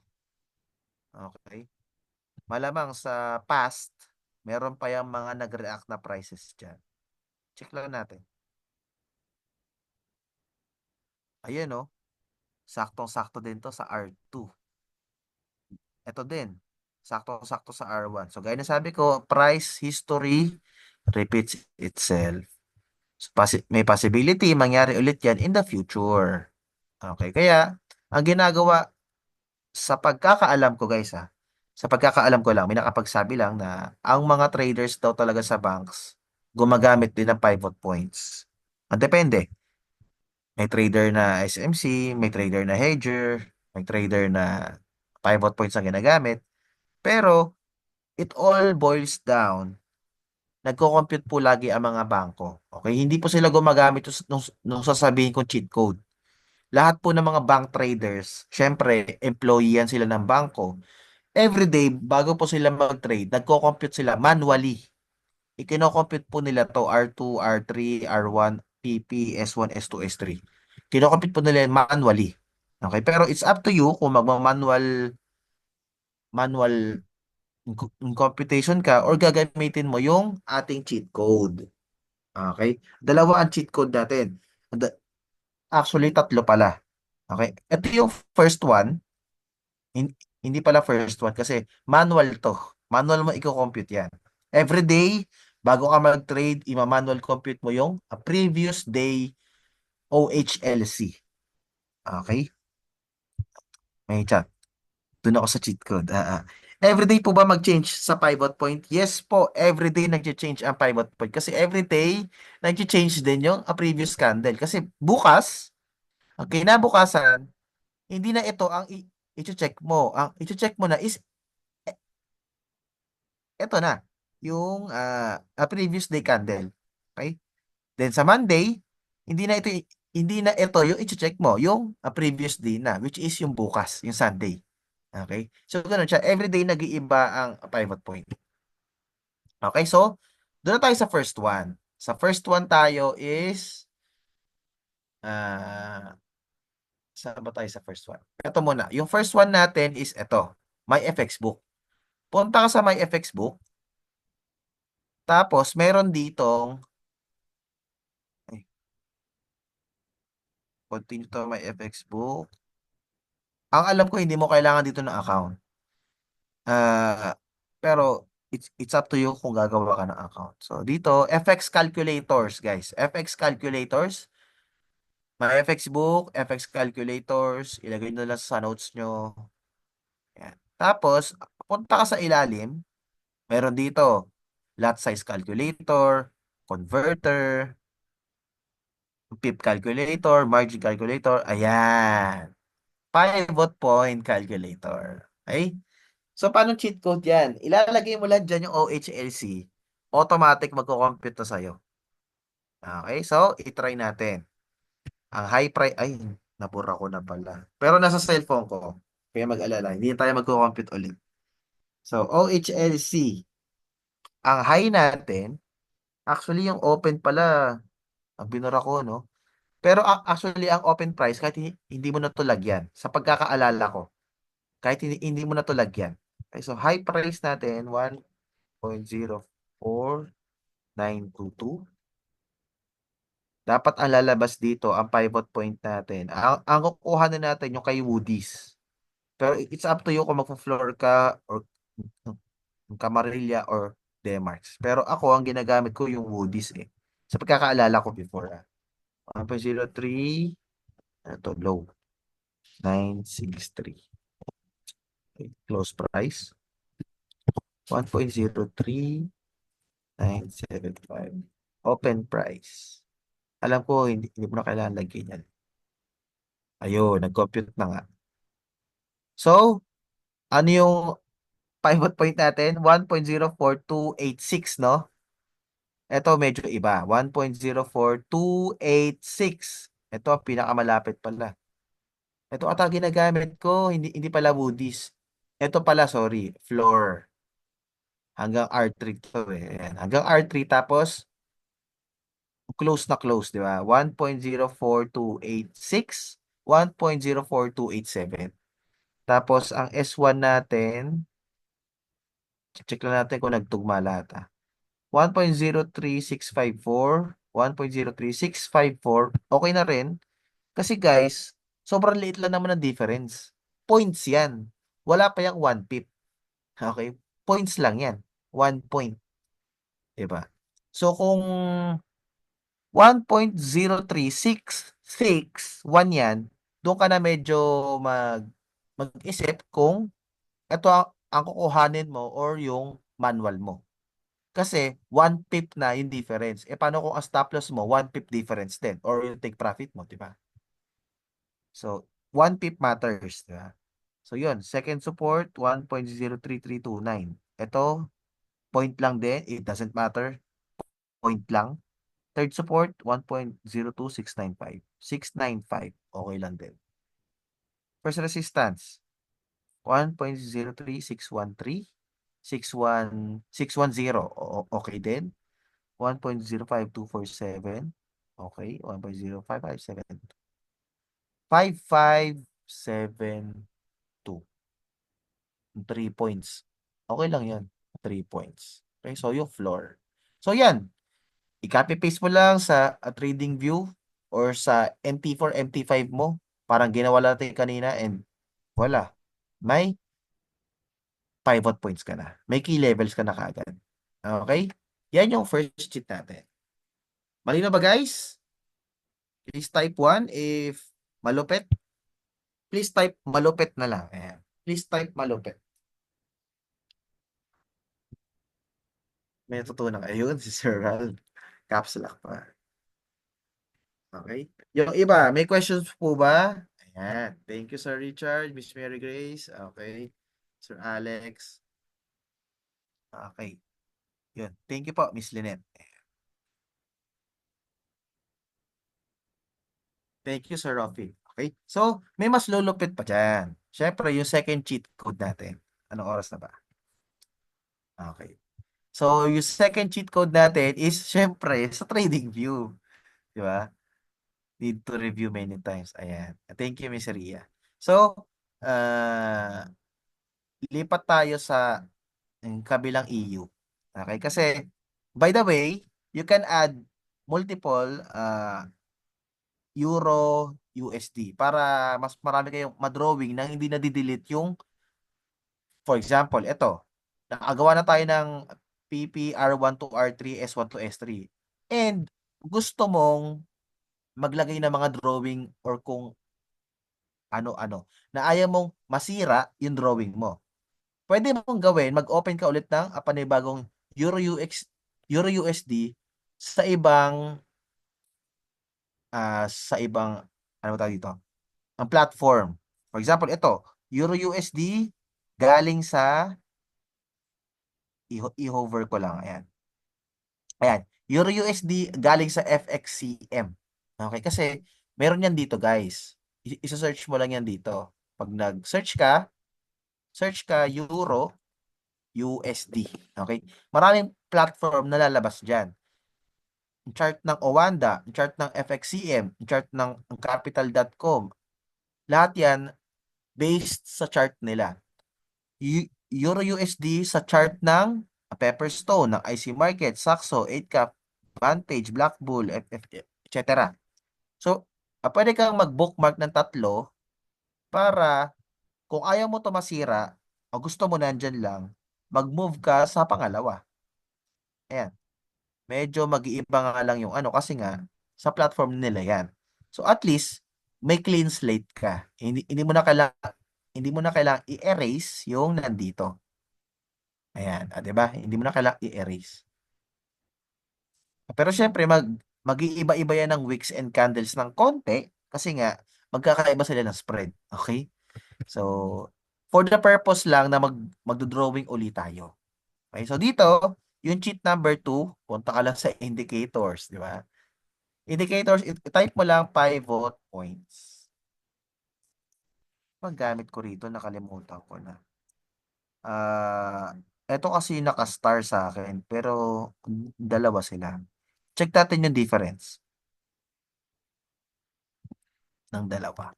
A: Okay? Malamang sa past, meron pa yung mga nag-react na prices dyan. Check lang natin. Ayun, oh. Saktong-sakto din to sa R2. Ito din. Saktong-sakto sa R1. So, gaya na sabi ko, price history repeats itself. So, may possibility mangyari ulit yan in the future. Okay, kaya ang ginagawa sa pagkakaalam ko, guys, sa pagkakaalam ko lang, may nakapagsabi lang na ang mga traders daw talaga sa banks gumagamit din ng pivot points. Ang depende. May trader na SMC, may trader na hedger, may trader na pivot points ang ginagamit. Pero it all boils down, nagko-compute po lagi ang mga bangko. Okay, hindi po sila gumagamit nung sasabihin kong cheat code. Lahat po ng mga bank traders, syempre, employee yan sila ng bangko. Every day, bago po sila mag-trade, nagko-compute sila manually. Ikino-compute po nila to R2, R3, R1, PP, S1, S2, S3. Kino-compute po nila yan manually. Okay, pero it's up to you kung manual computation ka or gagamitin mo yung ating cheat code. Okay? Dalawa ang cheat code natin. Actually, tatlo pala. Okay? Ito yung first one. Hindi pala first one kasi manual to. Manual mo i-compute yan. Every day, bago ka mag-trade, ima-manual compute mo yung previous day OHLC. Okay? May chat. Doon ako sa cheat code. Everyday po ba mag-change sa pivot point? Yes po, everyday nag-change ang pivot point. Kasi everyday, nag-change din yung previous candle. Kasi bukas, ang kinabukasan, hindi na ito ang i-check mo. Ang i-check mo na is, ito na, yung previous day candle. Okay? Then sa Monday, hindi na ito yung i-check mo, yung previous day na, which is yung bukas, yung Sunday. Okay? So, ganun siya. Everyday nag-iiba ang pivot point. Okay? So, doon na tayo sa first one. Sa first one tayo is, ah, saan ba tayo sa first one? Ito muna. Yung first one natin is ito. My FX book. Punta ka sa My FX book. Tapos, meron ditong, ay, continue to My FX book. Ang alam ko, hindi mo kailangan dito ng account. Pero it's up to you kung gagawa ka ng account. So dito, FX calculators, guys. FX calculators, may FX book, FX calculators, ilagay nyo lang sa notes nyo. Yan. Tapos, punta ka sa ilalim, meron dito, lot size calculator, converter, pip calculator, margin calculator, ayan. Pivot point calculator. Okay? So, paano cheat code yan? Ilalagay mo lang dyan yung OHLC. Automatic magko-compute to sa'yo. Okay? So, itry natin. Ang high price, ay, nabura ko na pala. Pero nasa cellphone ko. Kaya mag-alala. Hindi tayo magko-compute ulit. So, OHLC. Ang high natin, actually yung open pala, ang binura ko, no? Pero actually, ang open price, kahit hindi mo na to lagyan. Sa pagkakaalala ko, kahit hindi mo na to lagyan. Okay, so, high price natin, 1.04922. Dapat ang lalabas dito, ang pivot point natin. Ang kukuha na natin yung kay Woody's. Pero it's up to you kung magpo-floor ka or Camarilla or Demarks. Pero ako, ang ginagamit ko yung Woody's eh. Sa pagkakaalala ko before. 1.03, ito, low. 963. Okay, close price. 1.03975. Open price. Alam ko, hindi mo na kailangan lagyan yan. Ayun, nag-compute na nga. So, ano yung pivot point natin? 1.042886, no? Ito medyo iba. 1.042886. Ito ang pinakamalapit pala. Ito ata ginagamit ko, hindi pala Woody's. Ito pala, sorry, floor. Hanggang R3 to eh. Ayan. Hanggang R3 tapos close na close, di ba? 1.04286, 1.04287. Tapos ang S1 natin, check lang natin kung nagtugma lahat ah. 1.03654, 1.03654, okay na rin. Kasi guys, sobrang liit lang naman ang difference. Points yan. Wala pa yung 1 pip. Okay? Points lang yan. 1 point. Diba? So kung 1.03661 yan, doon ka na medyo mag-isip kung ito ang kukuhanin mo or yung manual mo. Kasi 1 pip na yung difference. E paano kung ang stop loss mo, 1 pip difference din or yung take profit mo, di ba? So, 1 pip matters, di ba? So, yun. Second support, 1.03329. Ito, point lang din. It doesn't matter. Point lang. Third support, 1.02695. 695. Okay lang din. First resistance, 1.03613. 610. Okay din. 1.05247. Okay. 1.05572. 5572. 3 points. Okay lang yan. 3 points. Okay, so yung floor. So yan, i-copy paste mo lang sa trading view or sa MT4, MT5 mo. Parang ginawa natin kanina and wala. May pivot points ka na. May key levels ka na kagad. Okay? Yan yung first cheat natin. Malino ba guys? Please type 1 if malupit. Please type malupit na lang. Ayan. Please type malupit. May natutunan. Ayun, si Sir Ral. Caps lock pa. Okay. Yung iba, may questions po ba? Ayan. Thank you, Sir Richard, Miss Mary Grace. Okay. Sir Alex. Okay. Yun. Thank you po, Miss Lynette. Thank you, Sir Rafi. Okay. So, may mas lulupit pa dyan. Siyempre, yung second cheat code natin. Anong oras na ba? Okay. So, yung second cheat code natin is, siyempre, sa trading view. Di ba? Need to review many times. Ayan. Thank you, Miss Ria. So, lipat tayo sa kabilang EU. Okay? Kasi, by the way, you can add multiple Euro, USD para mas marami kayong madrawing nang hindi na-delete yung, for example, ito. Nakagawa na tayo ng PP R1 to R3, S1 to S3. And gusto mong maglagay ng mga drawing or kung ano-ano na ayaw mong masira yung drawing mo. Pwede mong gawin, mag-open ka ulit ng panibagong Euro UX, Euro USD sa ibang ano tawag dito? Ang platform. For example, ito, Euro USD galing sa i-hover ko lang. Ayan. Ayan. Euro USD galing sa FXCM. Okay, kasi meron yan dito, guys. Isa-search mo lang yan dito. Pag search ka Euro USD. Okay? Maraming platform na lalabas diyan. Chart ng Owanda, chart ng FXCM, chart ng capital.com. Lahat yan based sa chart nila. Euro USD sa chart ng Pepperstone, ng IC Market, Saxo, 8cap, Vantage, Black Bull, etc. So, pwede kang mag-bookmark ng tatlo para kung ayaw mo to masira o gusto mo nandyan lang, mag-move ka sa pangalawa. Ayan. Medyo mag-iiba nga lang yung ano kasi nga sa platform nila yan. So at least may clean slate ka. Hindi mo na kailangan i-erase yung nandito. Ayan, 'di ba? Hindi mo na kailangan i-erase. Pero syempre mag-iiba-iba yan ng wicks and candles ng konti kasi nga magkakaiba sila ng spread. Okay? So for the purpose lang na magdo-drawing ulit tayo. Okay, so dito, yung cheat number 2, punta ka lang sa indicators, di ba? Indicators, i-type mo lang pivot points. Ang gamit ko rito, nakalimutan ko na. Ito kasi naka-star sa akin, pero dalawa sila. Check natin yung difference ng dalawa.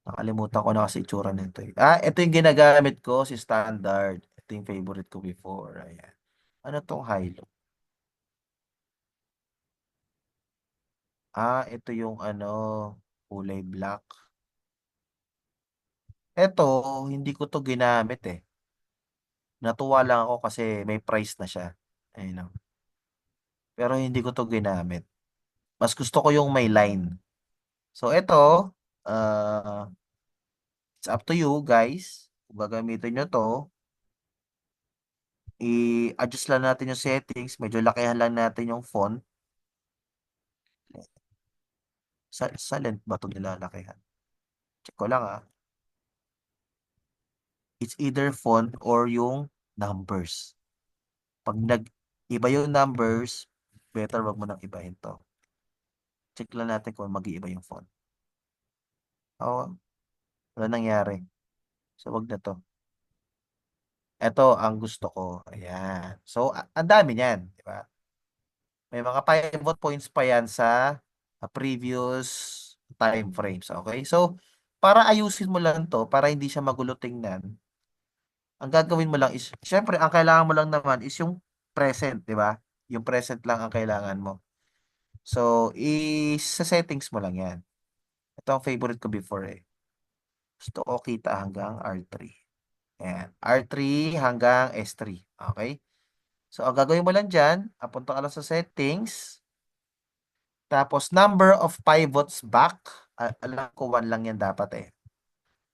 A: Nakalimutan ko na kasi itsura nito eh. Ito yung ginagamit ko, si standard. Ito yung favorite ko before. Ayan. Ano tong hilo? Ito yung ano, kulay black. Ito, hindi ko to ginamit eh. Natuwa lang ako kasi may price na siya. Ayun lang. Pero hindi ko to ginamit. Mas gusto ko yung may line. So ito, uh, it's up to you guys. Kung gagamitin nyo to, i-adjust lang natin yung settings. Medyo lakihan lang natin yung font. Sa length ba ito nilalakihan? Check ko lang ah. It's either font or yung numbers. Pag nag-iba yung numbers, better wag mo nang ibahin to. Check lang natin kung mag-iiba yung font. Oo, wala nangyari. So, wag na to. Ito ang gusto ko. Ayan. So, ang dami niyan. Di ba? May mga pivot points pa yan sa previous time frames. Okay? So, para ayusin mo lang to, para hindi siya magulo tingnan, ang gagawin mo lang is, syempre, ang kailangan mo lang naman is yung present, di ba? Yung present lang ang kailangan mo. So, sa settings mo lang yan. Ito ang favorite ko before eh. Gusto ko kita hanggang R3. Ayan. R3 hanggang S3. Okay? So, ang gagawin mo lang dyan, apunta ka lang sa settings. Tapos, number of pivots back. Alam ko, 1 lang yan dapat eh.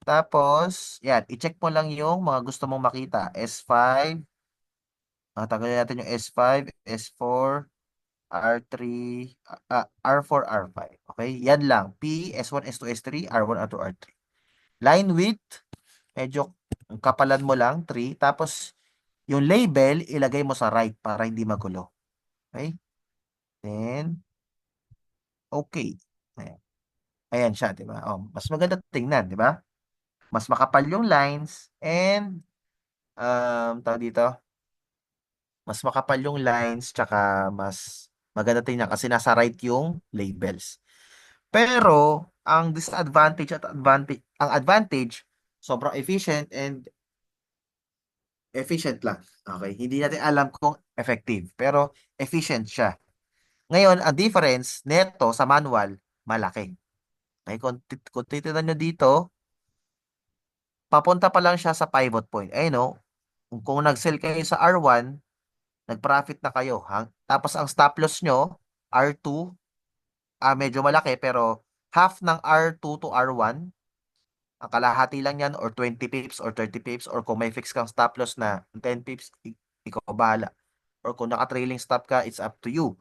A: Tapos, yan, i-check mo lang yung mga gusto mong makita. S5, tanggalin natin yung S5, S4, R3, R4, R5. Okay? Yan lang. P, S1, S2, S3, R1, R2, R3. Line width, medyo kapalan mo lang, 3. Tapos, yung label, ilagay mo sa right para hindi magulo. Okay? Then, okay. Ayan. Ayan siya, di ba? Oh, mas maganda tingnan, di ba? Mas makapal yung lines and tawag dito, mas makapal yung lines tsaka mas maganda tingnan kasi nasa right yung labels. Pero ang disadvantage at advantage, sobrang efficient lang. Okay? Hindi natin alam kung effective, pero efficient siya. Ngayon, ang difference neto sa manual, malaki. Okay? Kung titignan nyo dito, papunta pa lang siya sa pivot point. Eh no, kung nag-sell kayo sa R1, nag-profit na kayo. Tapos ang stop loss nyo, R2, medyo malaki pero half ng R2 to R1, ang kalahati lang yan or 20 pips or 30 pips or kung may fix kang stop loss na 10 pips, ikaw bahala. Or kung naka-trailing stop ka, it's up to you.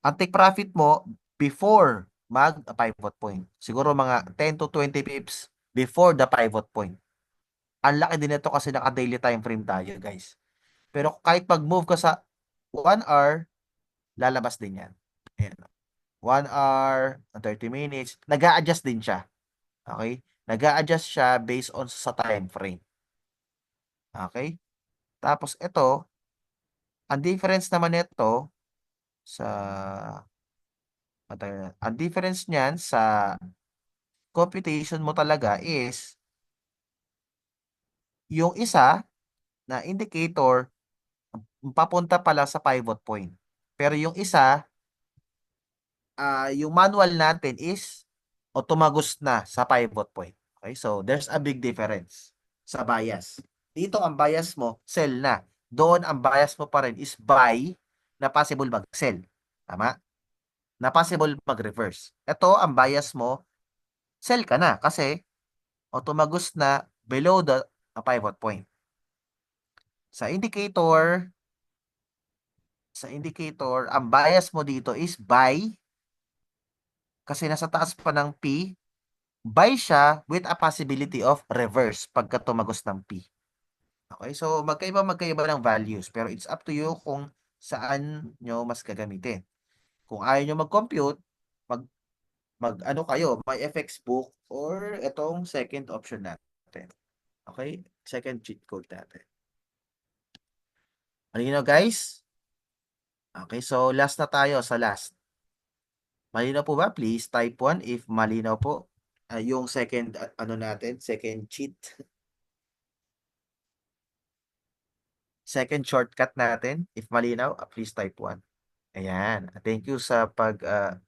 A: Ang take profit mo before mag-pivot point. Siguro mga 10 to 20 pips before the pivot point. Ang laki din ito kasi naka-daily time frame tayo, guys. Pero kahit pag-move ka sa 1 hour, lalabas din yan. Ayan. 1 hour, 30 minutes, nag-a-adjust din siya. Okay? Nag-a-adjust siya based on sa time frame. Okay? Tapos ito, ang difference naman nito sa ang difference niyan sa computation mo talaga is yung isa na indicator papunta pala sa pivot point. Pero yung isa, yung manual natin is o tumagos na sa pivot point. Okay? So, there's a big difference sa bias. Dito, ang bias mo, sell na. Doon, ang bias mo pa rin is buy na possible mag-sell. Tama? Na possible mag-reverse. Ito, ang bias mo, sell ka na kasi o tumagos na below the pivot point. Sa indicator, ang bias mo dito is buy kasi nasa taas pa ng P buy siya with a possibility of reverse pagka tumagos ng P. Okay, so magkaiba ng values pero it's up to you kung saan nyo mas gagamitin. Kung ayaw nyo mag-compute, mag, ano kayo, may FX book or itong second option natin. Okay, second cheat code natin. Malinaw guys? Okay, so last na tayo sa last. Malinaw po ba? Please type 1 if malinaw po. Yung second, ano natin, second cheat, second shortcut natin, if malinaw, please type 1. Ayan. Thank you sa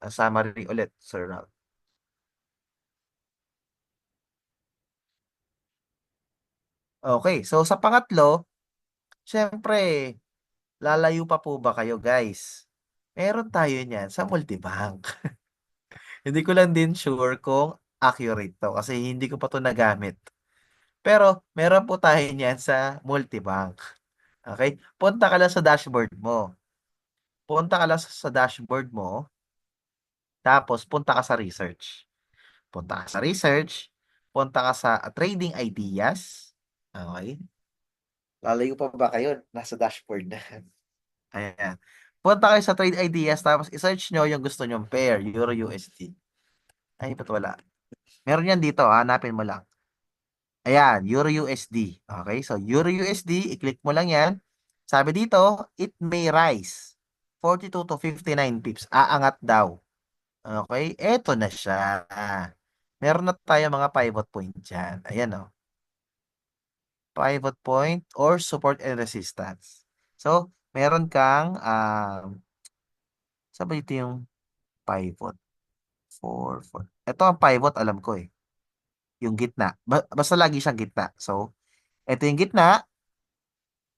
A: summary ulit, Sir Ralph. Okay, so sa pangatlo, syempre, lalayo pa po ba kayo, guys? Meron tayo niyan sa multibank. Hindi ko lang din sure kung accurate to kasi hindi ko pa to nagamit. Pero meron po tayo niyan sa multibank. Okay? Punta ka lang sa dashboard mo. Punta ka lang sa dashboard mo, tapos punta ka sa research. Punta ka sa research, punta ka sa trading ideas. Okay? Lalayo pa ba kayo? Nasa dashboard na. Ayan. Punta kayo sa trade ideas, tapos isearch nyo yung gusto nyong pair, Euro USD. Ay, ba't wala? Meron yan dito, hanapin mo lang. Ayan, Euro USD. Okay, so Euro USD, i-click mo lang yan. Sabi dito, it may rise 42 to 59 pips. Aangat daw. Okay, eto na siya. Meron na tayo mga pivot point dyan. Ayan o. Pivot point or support and resistance. So, meron kang, sabi dito yung pivot. 4. Ito ang pivot, alam ko eh. Yung gitna. Basta lagi siyang gitna. So, ito yung gitna.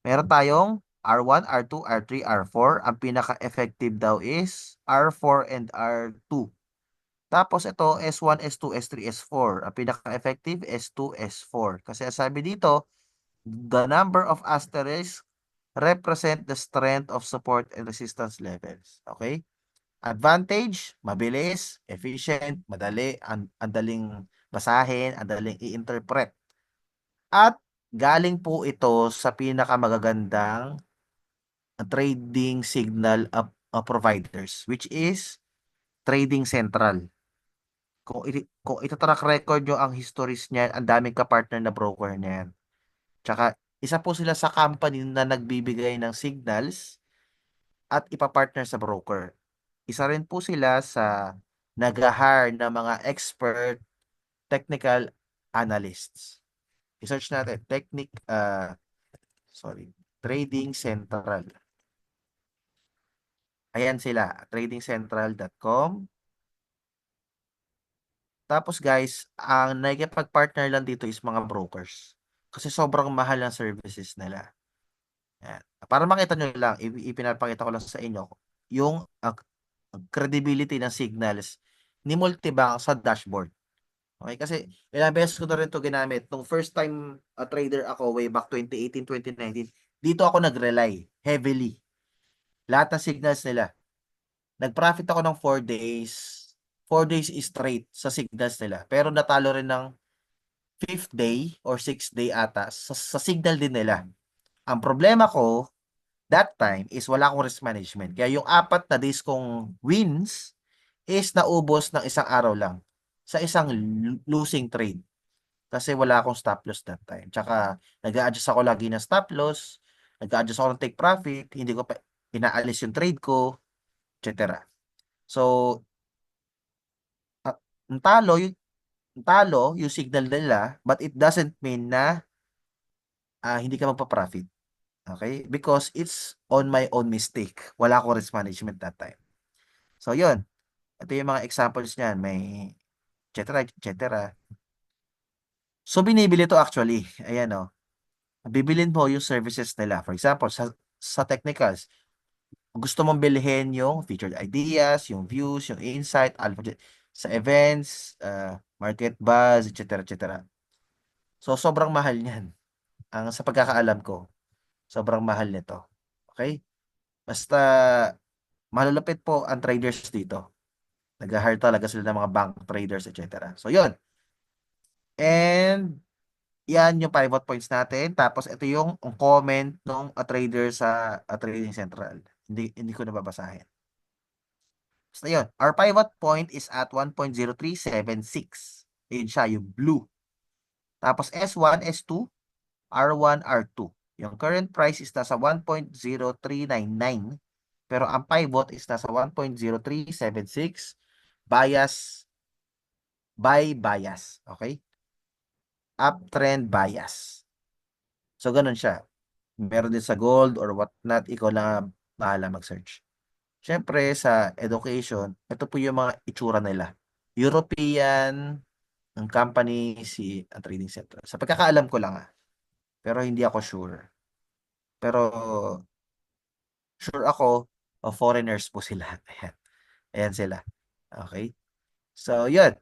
A: Meron tayong R1, R2, R3, R4. Ang pinaka-effective daw is R4 and R2. Tapos ito, S1, S2, S3, S4. Ang pinaka-effective, S2, S4. Kasi sabi dito, the number of asterisks represent the strength of support and resistance levels. Okay? Advantage, mabilis, efficient, madali, andaling basahin, andaling i-interpret. At galing po ito sa pinakamagagandang trading signal providers, which is Trading Central. Kung ito track record nyo ang histories niyan, ang daming ka-partner na broker niyan. Tsaka isa po sila sa company na nagbibigay ng signals at ipapartner sa broker. Isa rin po sila sa nag-hire ng mga expert technical analysts. I-search natin, Trading Central. Ayan sila, tradingcentral.com. Tapos guys, ang nakikipag-partner lang dito is mga brokers. Kasi sobrang mahal ng services nila. Ayan. Para makita nyo lang, ipinapakita ko lang sa inyo yung credibility ng signals ni Multibank sa dashboard. Okay, kasi ilang beses ko na rin ito ginamit. Nung first time trader ako way back 2018, 2019, dito ako nag-rely heavily. Lahat ng signals nila. Nag-profit ako ng 4 days. 4 days straight sa signals nila. Pero natalo rin ng 5th day or 6th day ata sa signal din nila. Ang problema ko that time is wala akong risk management. Kaya yung 4 na days kong wins is naubos ng isang araw lang sa isang losing trade. Kasi wala akong stop loss that time. Tsaka nag-a-adjust ako lagi ng stop loss, nag-a-adjust ako ng take profit, hindi ko pa inaalis yung trade ko, etc. So, uh, ang talo yung signal nila, but it doesn't mean na hindi ka magpa-profit. Okay? Because it's on my own mistake. Wala akong risk management that time. So, yun. Ito yung mga examples niyan. May etc. etc. So, binibili to actually. Ayan o. Bibilin mo yung services nila. For example, sa technicals, gusto mong bilhin yung featured ideas, yung views, yung insight, sa events, market buzz, etc. etc. So, sobrang mahal niyan. Sa pagkakaalam ko, sobrang mahal nito. Okay? Basta, malulupit po ang traders dito. Nag-hire talaga sila ng mga bank traders, etc. So, yun. And yan yung pivot points natin. Tapos ito yung comment ng trader sa Trading Central. Hindi ko nababasahin. So yun, our pivot point is at 1.0376. Yun siya, yung blue. Tapos S1, S2, R1, R2. Yung current price is nasa 1.0399. Pero ang pivot is nasa 1.0376. Bias, buy bias. Okay? Uptrend bias. So, ganun siya. Meron din sa gold or what not, ikaw lang bahala mag-search. Siyempre, sa education, ito po yung mga itsura nila. European, ng company, ang Trading Central. Sa pagkakaalam ko lang pero hindi ako sure. Pero sure ako, foreigners po sila. Ayan. Ayan sila. Okay? So, yun.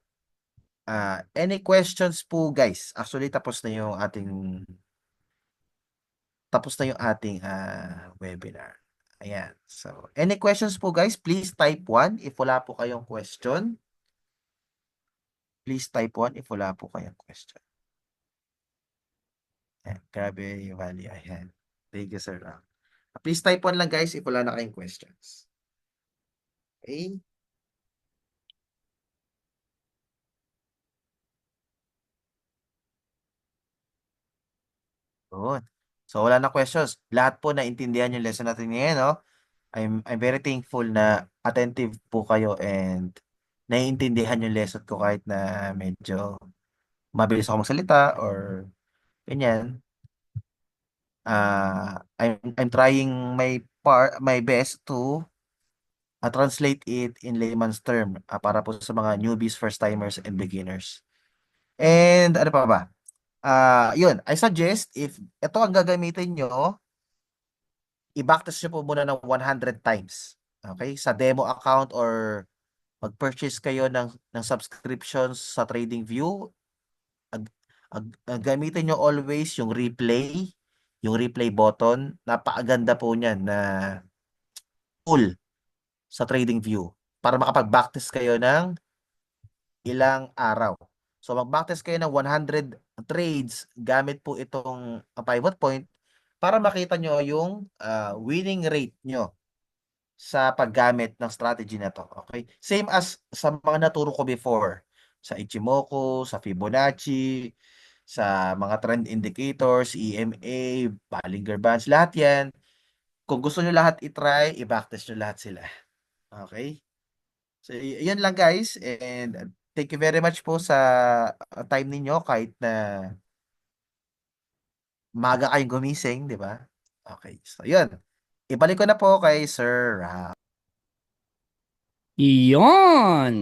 A: Any questions po, guys? Actually, tapos na yung ating webinar. Ayan. So, any questions po, guys? Please type 1 if wala po kayong question. Please type 1 if wala po kayong question. Ayan. Grabe yung value. Ayan. Thank you, sir. Please type 1 lang, guys, if wala na kayong questions. Okay? Good. So, wala na questions. Lahat po naintindihan yung lesson natin ngayon, no? I'm very thankful na attentive po kayo and naiintindihan yung lesson ko kahit na medyo mabilis ako magsalita or ganyan. I'm trying my best to translate it in layman's term para po sa mga newbies, first timers and beginners. And ano pa ba? Yun, I suggest if ito ang gagamitin nyo, i-backtest nyo po muna ng 100 times. Okay? Sa demo account or mag-purchase kayo ng subscriptions sa TradingView, gamitin nyo always yung replay button. Napakaganda po niyan na tool sa TradingView para makapag-backtest kayo ng ilang araw. So mag-backtest kayo ng 100 trades gamit po itong pivot point para makita nyo yung winning rate nyo sa paggamit ng strategy na to. Okay? Same as sa mga naturo ko before. Sa Ichimoku, sa Fibonacci, sa mga trend indicators, EMA, Bollinger Bands, lahat yan. Kung gusto nyo lahat i-try, i-backtest nyo lahat sila. Okay? So, yun lang guys. And thank you very much po sa time ninyo kahit na maga kayong gumising, di ba? Okay. So, yun. Ibalik ko na po kay Sir Ram.
B: Iyon!